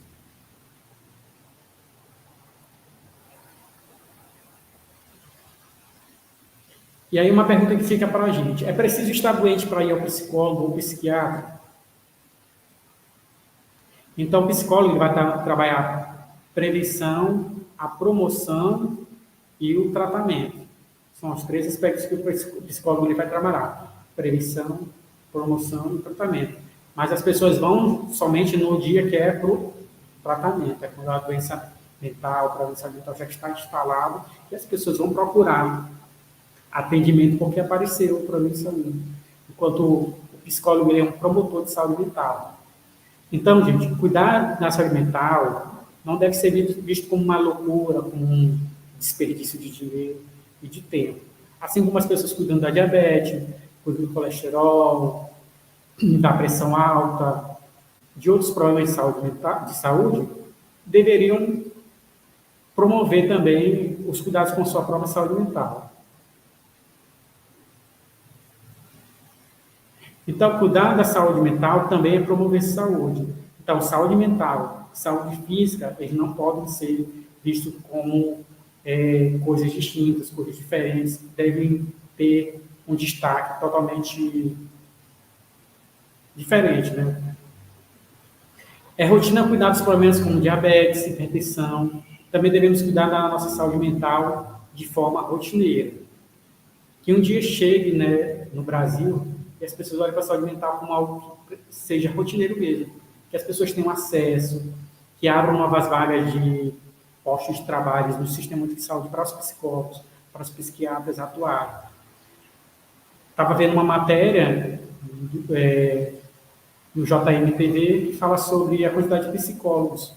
E aí uma pergunta que fica para a gente: é preciso estar doente para ir ao psicólogo ou psiquiatra? Então, o psicólogo vai trabalhar a prevenção, a promoção e o tratamento. São os 3 aspectos que o psicólogo vai trabalhar: prevenção, promoção e tratamento. Mas as pessoas vão somente no dia que é para o tratamento, é quando a doença mental, a doença mental já está instalada, e as pessoas vão procurar atendimento porque apareceu o problema de saúde. Enquanto o psicólogo é um promotor de saúde mental. Então, gente, cuidar da saúde mental não deve ser visto como uma loucura, como um desperdício de dinheiro e de tempo. Assim como as pessoas cuidam da diabetes, cuidam do colesterol, da pressão alta, de outros problemas de saúde, deveriam promover também os cuidados com sua própria saúde mental. Então, cuidar da saúde mental também é promover saúde. Então, saúde mental, saúde física, eles não podem ser vistos como coisas distintas, coisas diferentes, devem ter um destaque totalmente diferente, né? É rotina cuidar dos problemas como diabetes, hipertensão. Também devemos cuidar da nossa saúde mental de forma rotineira. Que um dia chegue, né, no Brasil e as pessoas olhem para a saúde mental como algo que seja rotineiro mesmo. Que as pessoas tenham acesso, que abram novas vagas de postos de trabalho no sistema de saúde para os psicólogos, para os psiquiatras atuarem. Estava vendo uma matéria no JMTV que fala sobre a quantidade de psicólogos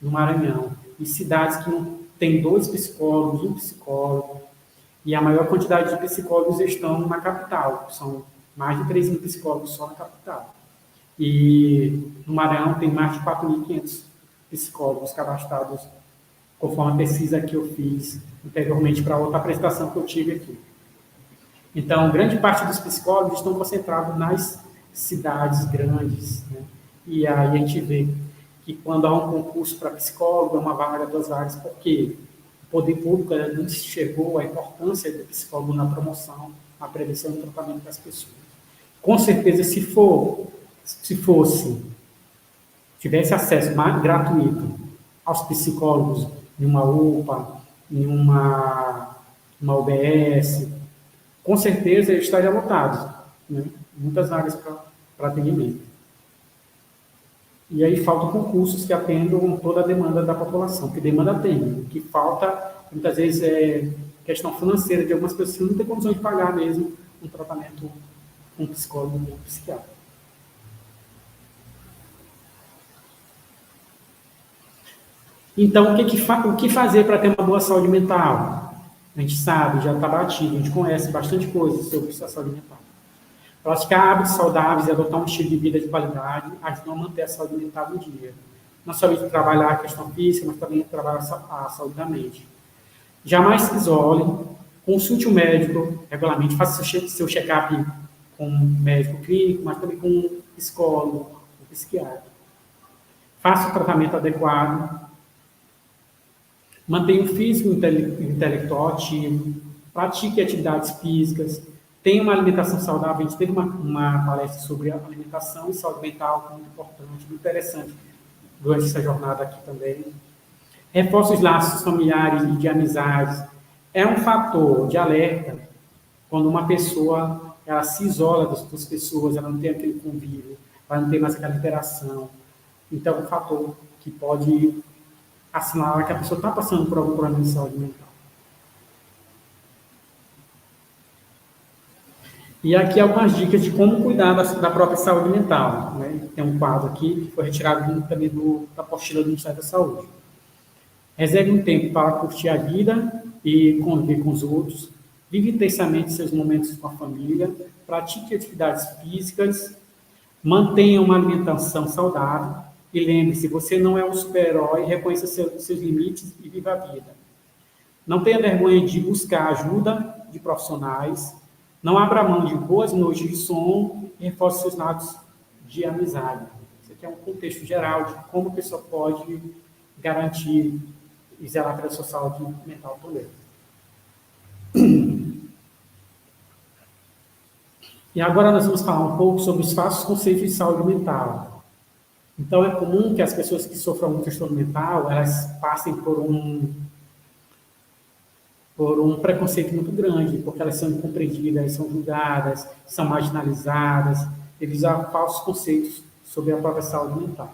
no Maranhão. E cidades que não têm 2 psicólogos, um psicólogo, e a maior quantidade de psicólogos estão na capital. São mais de 3.000 psicólogos só na capital. E no Maranhão tem mais de 4.500 psicólogos cadastrados, conforme a pesquisa que eu fiz anteriormente para outra apresentação que eu tive aqui. Então, grande parte dos psicólogos estão concentrados nas cidades grandes, né? E aí a gente vê que quando há um concurso para psicólogo, é uma vaga, 2 vagas, porque o poder público não enxergou a importância do psicólogo na promoção, na prevenção e no tratamento das pessoas. Com certeza, se tivesse acesso gratuito aos psicólogos em uma UPA, em uma UBS, com certeza ele estaria lotado, né? Muitas vagas para atendimento. E aí faltam concursos que atendam toda a demanda da população, que demanda tem. O que falta, muitas vezes, é questão financeira de algumas pessoas que não têm condição de pagar mesmo um tratamento com um psicólogo ou um psiquiatra. Então, o que fazer para ter uma boa saúde mental? A gente sabe, já está batido, a gente conhece bastante coisa sobre a saúde mental. Praticar hábitos saudáveis e adotar um estilo de vida de qualidade ajudam a manter a saúde mental em dia. Não somente trabalhar a questão física, mas também trabalhar a saúde da mente. Jamais se isole, consulte um médico regularmente, faça seu check-up com um médico clínico, mas também com um psicólogo, um psiquiatra. Faça o tratamento adequado, mantenha o físico e o intelectual ativo, pratique atividades físicas, tenha uma alimentação saudável. A gente teve uma palestra sobre alimentação e saúde mental, muito importante, muito interessante, durante essa jornada aqui também. Reforce os laços familiares e de amizades. É um fator de alerta quando uma pessoa ela se isola das pessoas, ela não tem aquele convívio, ela não tem mais aquela interação. Então, é um fator que pode assinalar que a pessoa está passando por algum problema de saúde mental. E aqui algumas dicas de como cuidar da própria saúde mental, né? Tem um quadro aqui que foi retirado também da apostila do Ministério da Saúde. Reserve um tempo para curtir a vida e conviver com os outros. Vive intensamente seus momentos com a família. Pratique atividades físicas. Mantenha uma alimentação saudável. E lembre-se, você não é um super-herói. Reconheça seus limites e viva a vida. Não tenha vergonha de buscar ajuda de profissionais. Não abra mão de boas noites de sono e reforce seus laços de amizade. Isso aqui é um contexto geral de como a pessoa pode garantir e zelar pela sua saúde mental também. E agora nós vamos falar um pouco sobre os falsos conceitos de saúde mental. Então, é comum que as pessoas que sofram um transtorno mental, elas passem por um preconceito muito grande, porque elas são incompreendidas, são julgadas, são marginalizadas, devido a falsos conceitos sobre a própria saúde mental.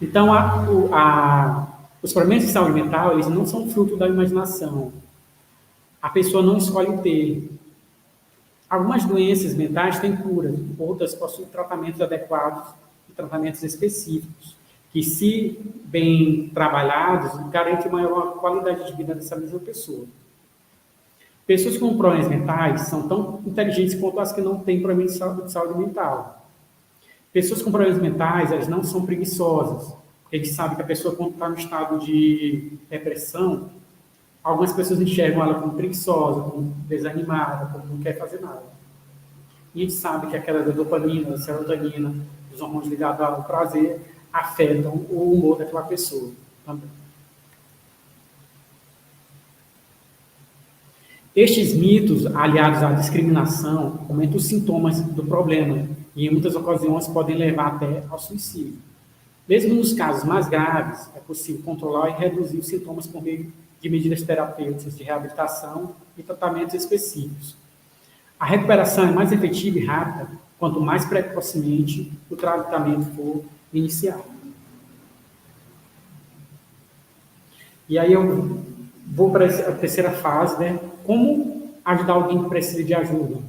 Então, os problemas de saúde mental, eles não são fruto da imaginação. A pessoa não escolhe ter. Algumas doenças mentais têm cura, outras possuem tratamentos adequados e tratamentos específicos, que, se bem trabalhados, garantem maior qualidade de vida dessa mesma pessoa. Pessoas com problemas mentais são tão inteligentes quanto as que não têm problemas de saúde mental. Pessoas com problemas mentais, elas não são preguiçosas. A gente sabe que a pessoa, quando está no estado de depressão, algumas pessoas enxergam ela como preguiçosa, como desanimada, como não quer fazer nada. E a gente sabe que aquela da dopamina, da serotonina, dos hormônios ligados ao prazer, afetam o humor daquela pessoa também. Estes mitos, aliados à discriminação, aumentam os sintomas do problema e, em muitas ocasiões, podem levar até ao suicídio. Mesmo nos casos mais graves, é possível controlar e reduzir os sintomas por meio de medidas terapêuticas de reabilitação e tratamentos específicos. A recuperação é mais efetiva e rápida quanto mais precocemente o tratamento for iniciado. E aí eu vou para a terceira fase, né? Como ajudar alguém que precisa de ajuda?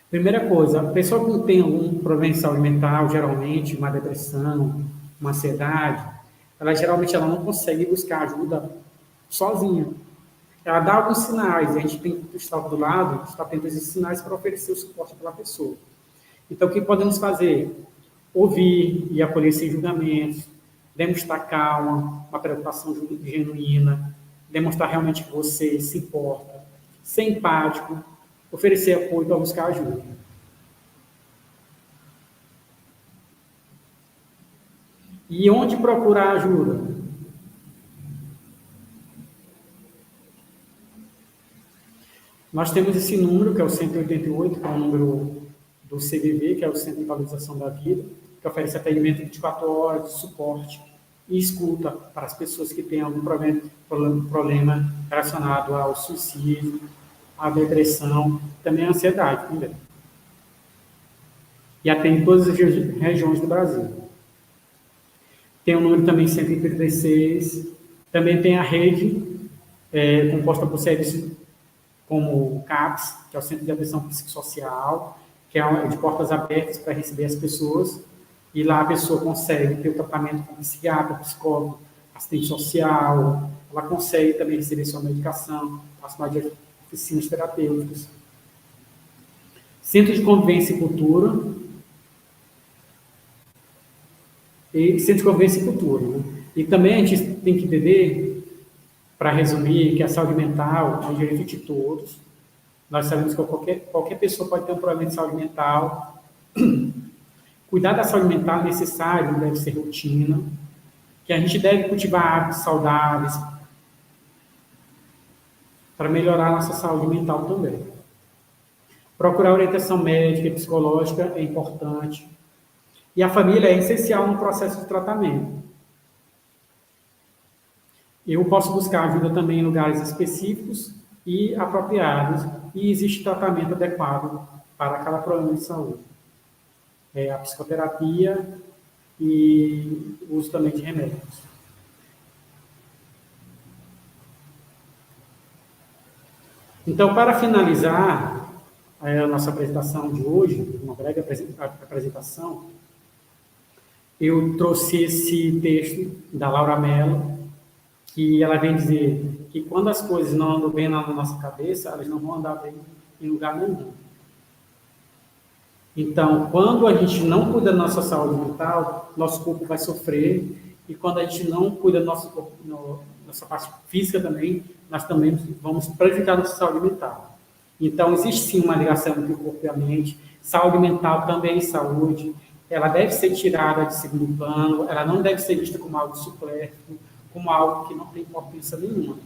Primeira coisa, a pessoa que tem algum problema de saúde mental, geralmente uma depressão, uma ansiedade, ela não consegue buscar ajuda sozinha. Ela dá alguns sinais, e a gente tem que estar do lado, estar atento a esses sinais para oferecer o suporte para a pessoa. Então, o que podemos fazer? Ouvir e acolher sem julgamentos, demonstrar calma, uma preocupação genuína, demonstrar realmente que você se importa, ser empático, oferecer apoio para buscar ajuda. E onde procurar ajuda? Nós temos esse número, que é o 188, que é o número do CVV, que é o Centro de Valorização da Vida, que oferece atendimento 24 horas de suporte e escuta para as pessoas que têm algum problema relacionado ao suicídio, à depressão, também à ansiedade também. E atende todas as regiões do Brasil. Tem o número também 136, também tem a rede composta por serviços como o CAPS, que é o Centro de Atenção Psicossocial, que é de portas abertas para receber as pessoas, e lá a pessoa consegue ter o tratamento com psiquiatra, psicólogo, assistente social, ela consegue também receber sua medicação, participar de oficinas terapêuticas. Centro de Convivência e Cultura, Centro de Convivência e Cultura. Né? E também a gente tem que entender, para resumir, que a saúde mental é um direito de todos. Nós sabemos que qualquer pessoa pode ter um problema de saúde mental. Cuidar da saúde mental é necessário, não deve ser rotina. Que a gente deve cultivar hábitos saudáveis para melhorar a nossa saúde mental também. Procurar orientação médica e psicológica é importante. E a família é essencial no processo de tratamento. Eu posso buscar ajuda também em lugares específicos e apropriados, e existe tratamento adequado para cada problema de saúde. A psicoterapia e o uso também de remédios. Então, para finalizar a nossa apresentação de hoje, uma breve apresentação, eu trouxe esse texto da Laura Mello, que ela vem dizer que quando as coisas não andam bem na nossa cabeça, elas não vão andar bem em lugar nenhum. Então, quando a gente não cuida da nossa saúde mental, nosso corpo vai sofrer, e quando a gente não cuida do nosso corpo, nossa parte física também, nós também vamos prejudicar nossa saúde mental. Então, existe sim uma ligação entre o corpo e a mente. Saúde mental também é saúde. Ela deve ser tirada de segundo plano, ela não deve ser vista como algo supérfluo, como algo que não tem importância nenhuma.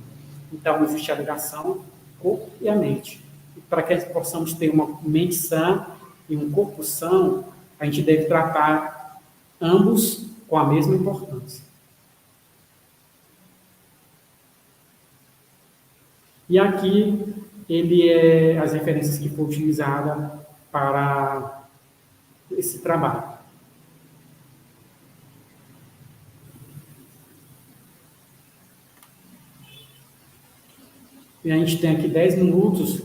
Então, existe a ligação corpo e a mente. E para que possamos ter uma mente sã e um corpo são, a gente deve tratar ambos com a mesma importância. E aqui ele é as referências que foi utilizada para esse trabalho. E a gente tem aqui 10 minutos.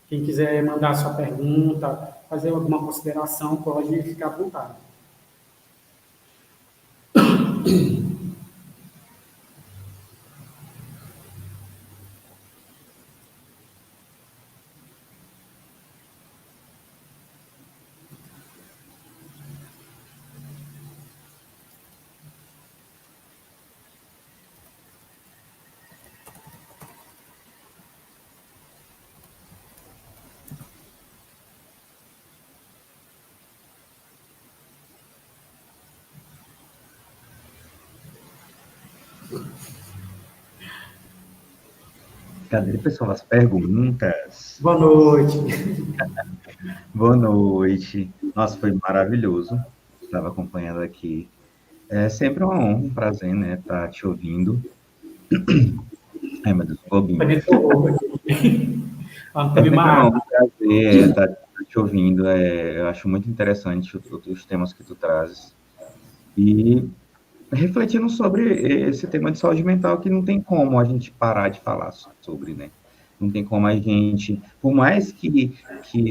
Quem quiser mandar sua pergunta, fazer alguma consideração, pode ficar à vontade. Cadê, pessoal, as perguntas? Boa noite. Boa noite. Nossa, foi maravilhoso. Estava acompanhando aqui. É sempre uma honra, um prazer, né, estar te ouvindo. Ai, meu Deus, bobinho. Também estou rouco aqui. Vamos É tomar uma sempre uma honra, água. um prazer estar te ouvindo. Eu acho muito interessante os temas que tu trazes. E refletindo sobre esse tema de saúde mental, que não tem como a gente parar de falar sobre, né? Não tem como a gente, por mais que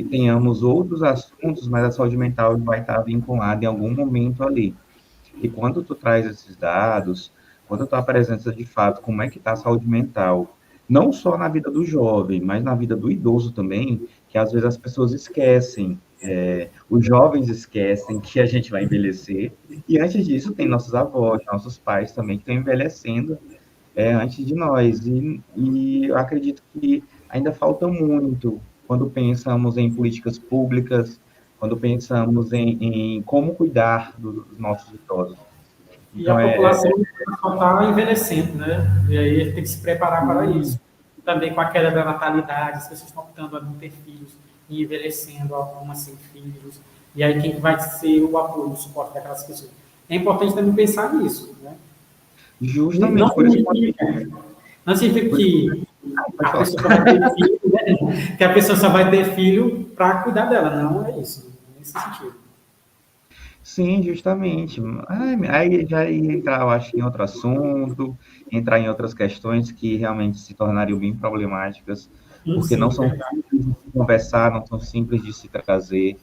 tenhamos outros assuntos, mas a saúde mental vai estar vinculada em algum momento ali. E quando tu traz esses dados, quando tu apresenta de fato como é que está a saúde mental, não só na vida do jovem, mas na vida do idoso também, que às vezes as pessoas esquecem, os jovens esquecem que a gente vai envelhecer, e antes disso tem nossos avós, nossos pais também que estão envelhecendo antes de nós, e eu acredito que ainda falta muito quando pensamos em políticas públicas, quando pensamos em como cuidar dos nossos idosos. E a Então, população só está envelhecendo, né? E aí tem que se preparar para isso. Também com a queda da natalidade, as pessoas estão optando a não ter filhos e envelhecendo, algumas sem filhos. E aí quem vai ser o apoio, o suporte daquelas pessoas? É importante também pensar nisso, né? Não justamente por isso, significa, não significa que pode a falar. pessoa só vai ter filho, né? Que a pessoa só vai ter filho para cuidar dela. Não é isso, nesse sentido. Sim, justamente. Aí já ia entrar, eu acho, em outro assunto, entrar em outras questões que realmente se tornariam bem problemáticas, porque não Sim, são verdade. simples de se conversar, não são simples de se trazer,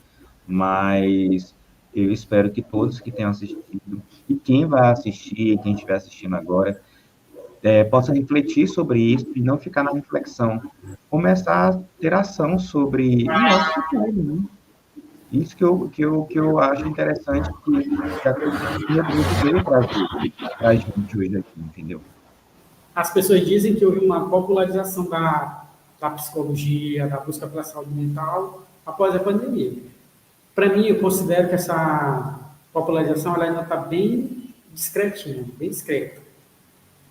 mas eu espero que todos que tenham assistido, e quem vai assistir, quem estiver assistindo agora, possa refletir sobre isso e não ficar na reflexão. Começar a ter ação sobre o nosso futuro, né? Isso que eu acho interessante, que a filosofia muito veio trazer para a gente hoje aqui, entendeu? As pessoas dizem que houve uma popularização da psicologia, da busca pela saúde mental após a pandemia. Para mim, eu considero que essa popularização ela ainda está bem discretinha, bem discreta.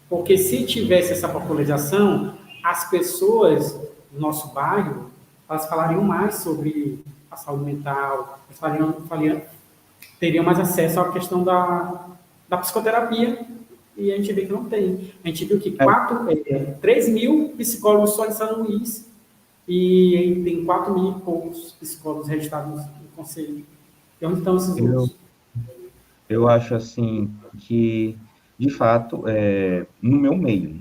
Porque se tivesse essa popularização, as pessoas do nosso bairro, elas falariam mais sobre a saúde mental, teriam mais acesso à questão da psicoterapia, e a gente vê que não tem. A gente viu que 3 mil psicólogos só em São Luís, e tem 4 mil e poucos psicólogos registrados no conselho. E onde estão esses Eu, outros? eu acho assim que, de fato, no meu meio,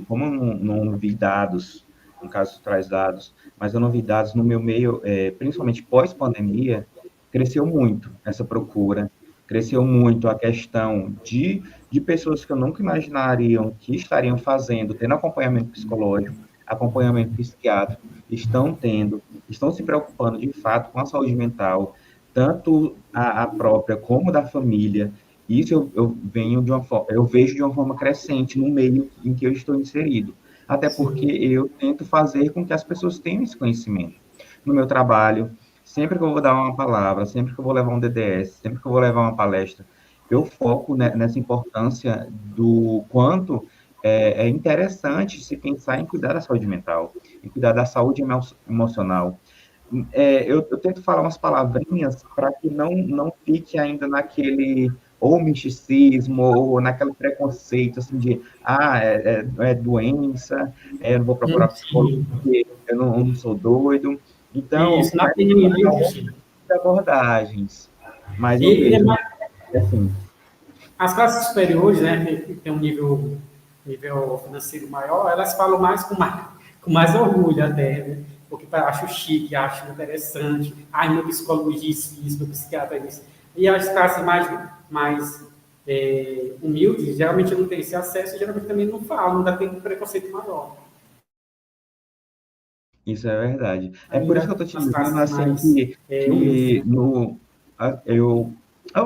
como eu não vi dados, no caso traz dados, mas eu não vi dados no meu meio, principalmente pós-pandemia, cresceu muito essa procura, cresceu muito a questão de pessoas que eu nunca imaginariam que estariam fazendo, tendo acompanhamento psicológico, acompanhamento psiquiátrico, estão se preocupando de fato com a saúde mental, tanto a própria como da família. Isso eu vejo de uma forma crescente no meio em que eu estou inserido, até porque Sim. eu tento fazer com que as pessoas tenham esse conhecimento. No meu trabalho, sempre que eu vou dar uma palavra, sempre que eu vou levar um DDS, sempre que eu vou levar uma palestra, eu foco nessa importância do quanto é interessante se pensar em cuidar da saúde mental, em cuidar da saúde emocional, eu tento falar umas palavrinhas para que não fique ainda naquele ou misticismo ou naquele preconceito assim de é doença, eu não vou procurar psicólogo Sim. porque eu não sou doido. Então, Isso, na mas pandemia não existe. abordagens, mas eu E vejo né, assim, as classes superiores, né, que tem um nível financeiro maior, elas falam mais com mais orgulho até, né? Porque acho chique, acho interessante. Ai, meu psicólogo disse isso, meu psiquiatra disse. E as classes mais humildes, geralmente não têm esse acesso, geralmente também não falam, ainda tem um preconceito maior. isso é verdade. É por isso que eu Ainda estou te nas dizendo classes assim mais humildes, que né? no eu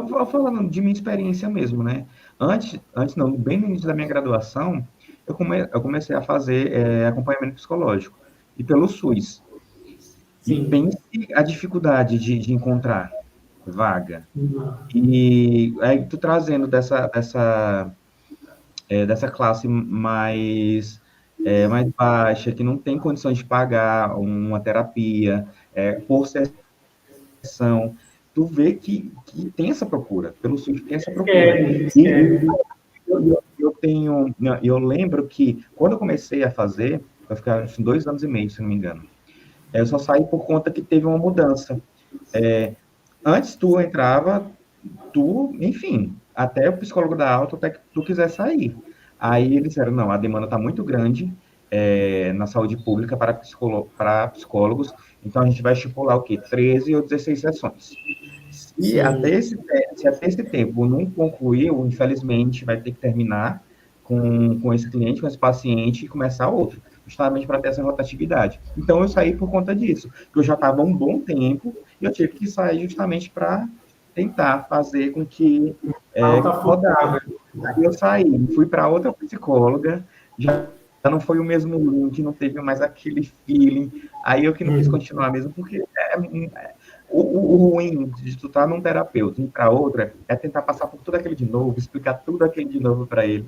vou falando de minha experiência mesmo, né? Antes não, bem no início da minha graduação, eu comecei a fazer acompanhamento psicológico e pelo SUS. E Sim. pense a dificuldade de encontrar vaga. E aí tu trazendo dessa classe mais baixa, que não tem condições de pagar uma terapia, por sessão, tu vê que tem essa procura, pelo SUS tem essa procura. Eles E querem. eu lembro que quando eu comecei a fazer, vai ficar uns 2 anos e meio, se não me engano, eu só saí por conta que teve uma mudança. Antes tu entrava, enfim, até o psicólogo da alta, até que tu quiser sair. Aí eles disseram, não, a demanda está muito grande na saúde pública para psicólogos, então a gente vai estipular o quê? 13 ou 16 sessões. Sim. Se até esse tempo não concluiu, infelizmente vai ter que terminar com esse cliente, com esse paciente e começar outro, justamente para ter essa rotatividade. Então eu saí por conta disso, que eu já estava um bom tempo e eu tive que sair justamente para tentar fazer com que Alta rodasse. funcionável. Aí eu saí, fui para outra psicóloga, já não foi o mesmo link, não teve mais aquele feeling. Aí eu que não quis Uhum. continuar mesmo, porque o ruim de tu estar num terapeuta e ir para outra é tentar passar por tudo aquele de novo, explicar tudo aquele de novo para ele.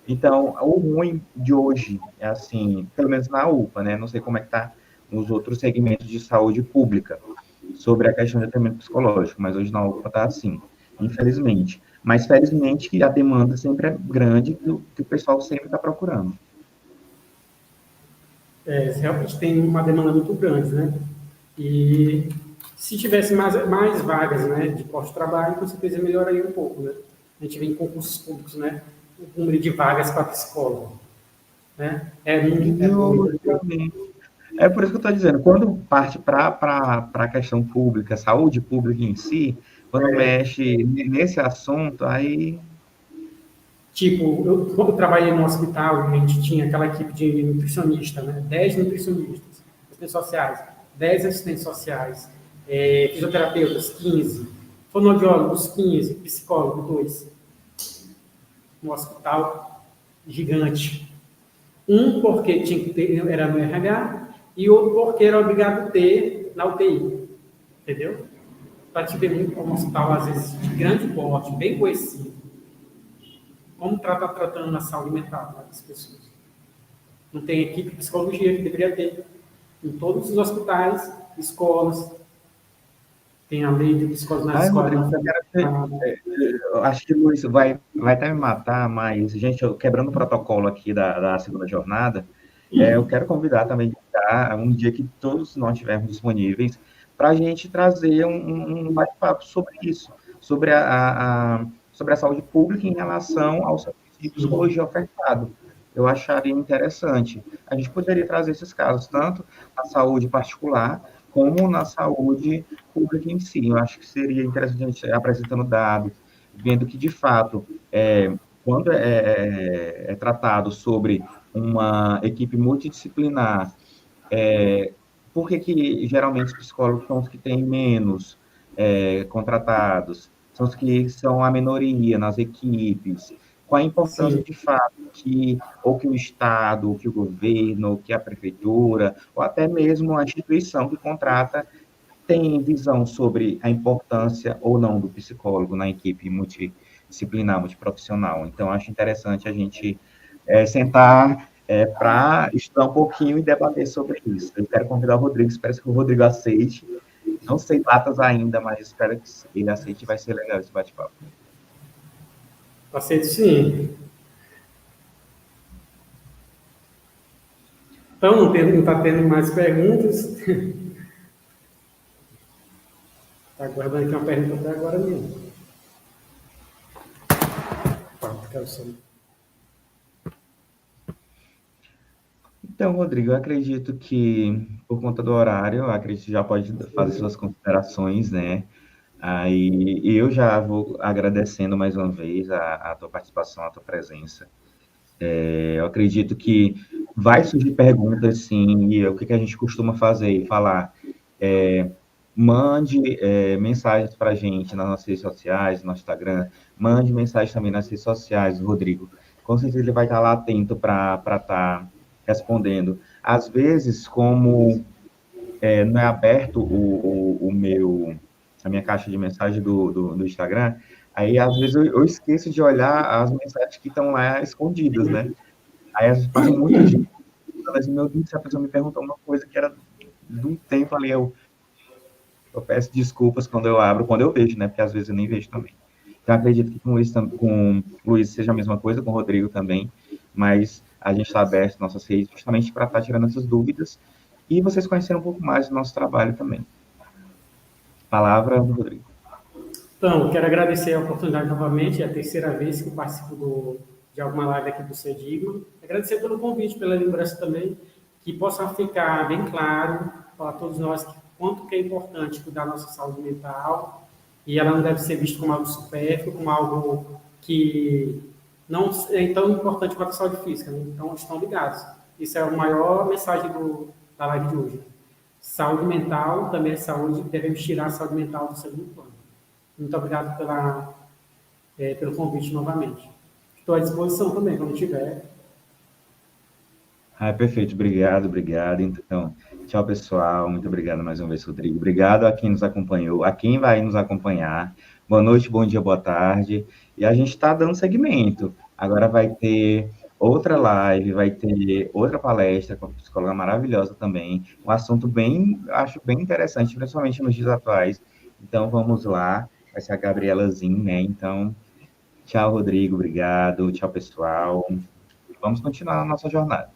Então, o ruim de hoje é assim, pelo menos na UPA, né? Não sei como é que tá nos outros segmentos de saúde pública sobre a questão de atendimento psicológico, mas hoje na UPA tá assim, infelizmente. Mas felizmente que a demanda sempre é grande, que o pessoal sempre está procurando. Realmente tem uma demanda muito grande, né? E se tivesse mais vagas, né, de posto de trabalho, com certeza melhoraria um pouco, né? A gente vê em concursos públicos, né, o número de vagas para psicólogo, né? É muito. Justamente. É por isso que eu estou dizendo, quando parte para a questão pública, saúde pública em si, quando mexe nesse assunto, aí. Tipo, quando eu trabalhei no hospital, a gente tinha aquela equipe de nutricionista, né? 10 nutricionistas, assistentes sociais, 10 assistentes sociais, fisioterapeutas, 15, fonoaudiólogos, 15, psicólogo, 2, no hospital gigante. Um porque tinha que ter, era no RH, e outro porque era obrigado a ter na UTI. Entendeu? Para te ver muito como um hospital, às vezes, de grande porte, bem conhecido. Como está tratando a saúde mental das pessoas? Não tem equipe de psicologia que deveria ter. Em todos os hospitais, escolas, tem a lei de psicólogos nas Ai, escolas, Rodrigo, não eu foi quero ver. Eu acho que o Luiz vai até me matar, mas, gente, quebrando o protocolo aqui da segunda jornada, eu quero convidar também um dia que todos nós estivermos disponíveis para a gente trazer um bate-papo sobre isso, sobre a saúde pública em relação ao serviço de psicologia ofertado. Eu acharia interessante. A gente poderia trazer esses casos, tanto na saúde particular, como na saúde pública em si. Eu acho que seria interessante a gente apresentando dados, vendo que, de fato, quando é tratado sobre uma equipe multidisciplinar, por que geralmente os psicólogos são os que têm menos contratados, são os que são a minoria nas equipes, qual a importância Sim, de fato que ou que o Estado, ou que o governo, ou que a prefeitura, ou até mesmo a instituição que contrata tem visão sobre a importância ou não do psicólogo na equipe multidisciplinar, multiprofissional. Então, acho interessante a gente sentar para estudar um pouquinho e debater sobre isso. Eu quero convidar o Rodrigo, espero que o Rodrigo aceite. Não sei datas ainda, mas espero que ele aceite e vai ser legal esse bate-papo. aceito sim. Então, não está tendo mais perguntas. Está aguardando aqui uma pergunta até agora mesmo. Quero saber. Então, Rodrigo, eu acredito que, por conta do horário, eu acredito que já pode fazer suas considerações, né? Aí eu já vou agradecendo mais uma vez a tua participação, a tua presença. Eu acredito que vai surgir perguntas, sim, e o que a gente costuma fazer e falar. Mande mensagens para a gente nas nossas redes sociais, no Instagram, mande mensagens também nas redes sociais, Rodrigo. Com certeza ele vai estar lá atento para estar respondendo. Às vezes, como não é aberto a minha caixa de mensagem do Instagram, Aí, às vezes, eu esqueço de olhar as mensagens que estão lá escondidas, né? Aí, às vezes, passa muito dia, assim, meu Deus, se a pessoa me perguntou uma coisa que era de um tempo ali, eu peço desculpas quando eu abro, quando eu vejo, né? Porque às vezes eu nem vejo também. Então, acredito que com o Luiz, com o Luiz seja a mesma coisa, com o Rodrigo também, mas a gente está aberto nossas redes justamente para estar tirando essas dúvidas e vocês conhecerem um pouco mais do nosso trabalho também. Palavra do Rodrigo. Então, quero agradecer a oportunidade novamente, é a terceira vez que eu participo de alguma live aqui do Sedigma. Agradecer pelo convite, pela lembrança também, que possa ficar bem claro para todos nós quanto que é importante cuidar da nossa saúde mental, e ela não deve ser vista como algo supérfluo, como algo que não é tão importante quanto a saúde física. Né? Então, estão ligados. Isso é a maior mensagem da live de hoje. Saúde mental também é saúde, devemos tirar a saúde mental do segundo plano. Muito obrigado pelo convite novamente. Estou à disposição também, quando tiver. Ah, perfeito, obrigado, obrigado. Então, tchau, pessoal. Muito obrigado mais uma vez, Rodrigo. Obrigado a quem nos acompanhou, a quem vai nos acompanhar. Boa noite, bom dia, boa tarde. E a gente está dando segmento. Agora vai ter outra live, vai ter outra palestra com uma psicóloga maravilhosa também. Um assunto bem, acho bem interessante, principalmente nos dias atuais. Então, vamos lá. Vai ser a Gabrielazinha, né? Então, tchau, Rodrigo, obrigado. Tchau, pessoal. Vamos continuar a nossa jornada.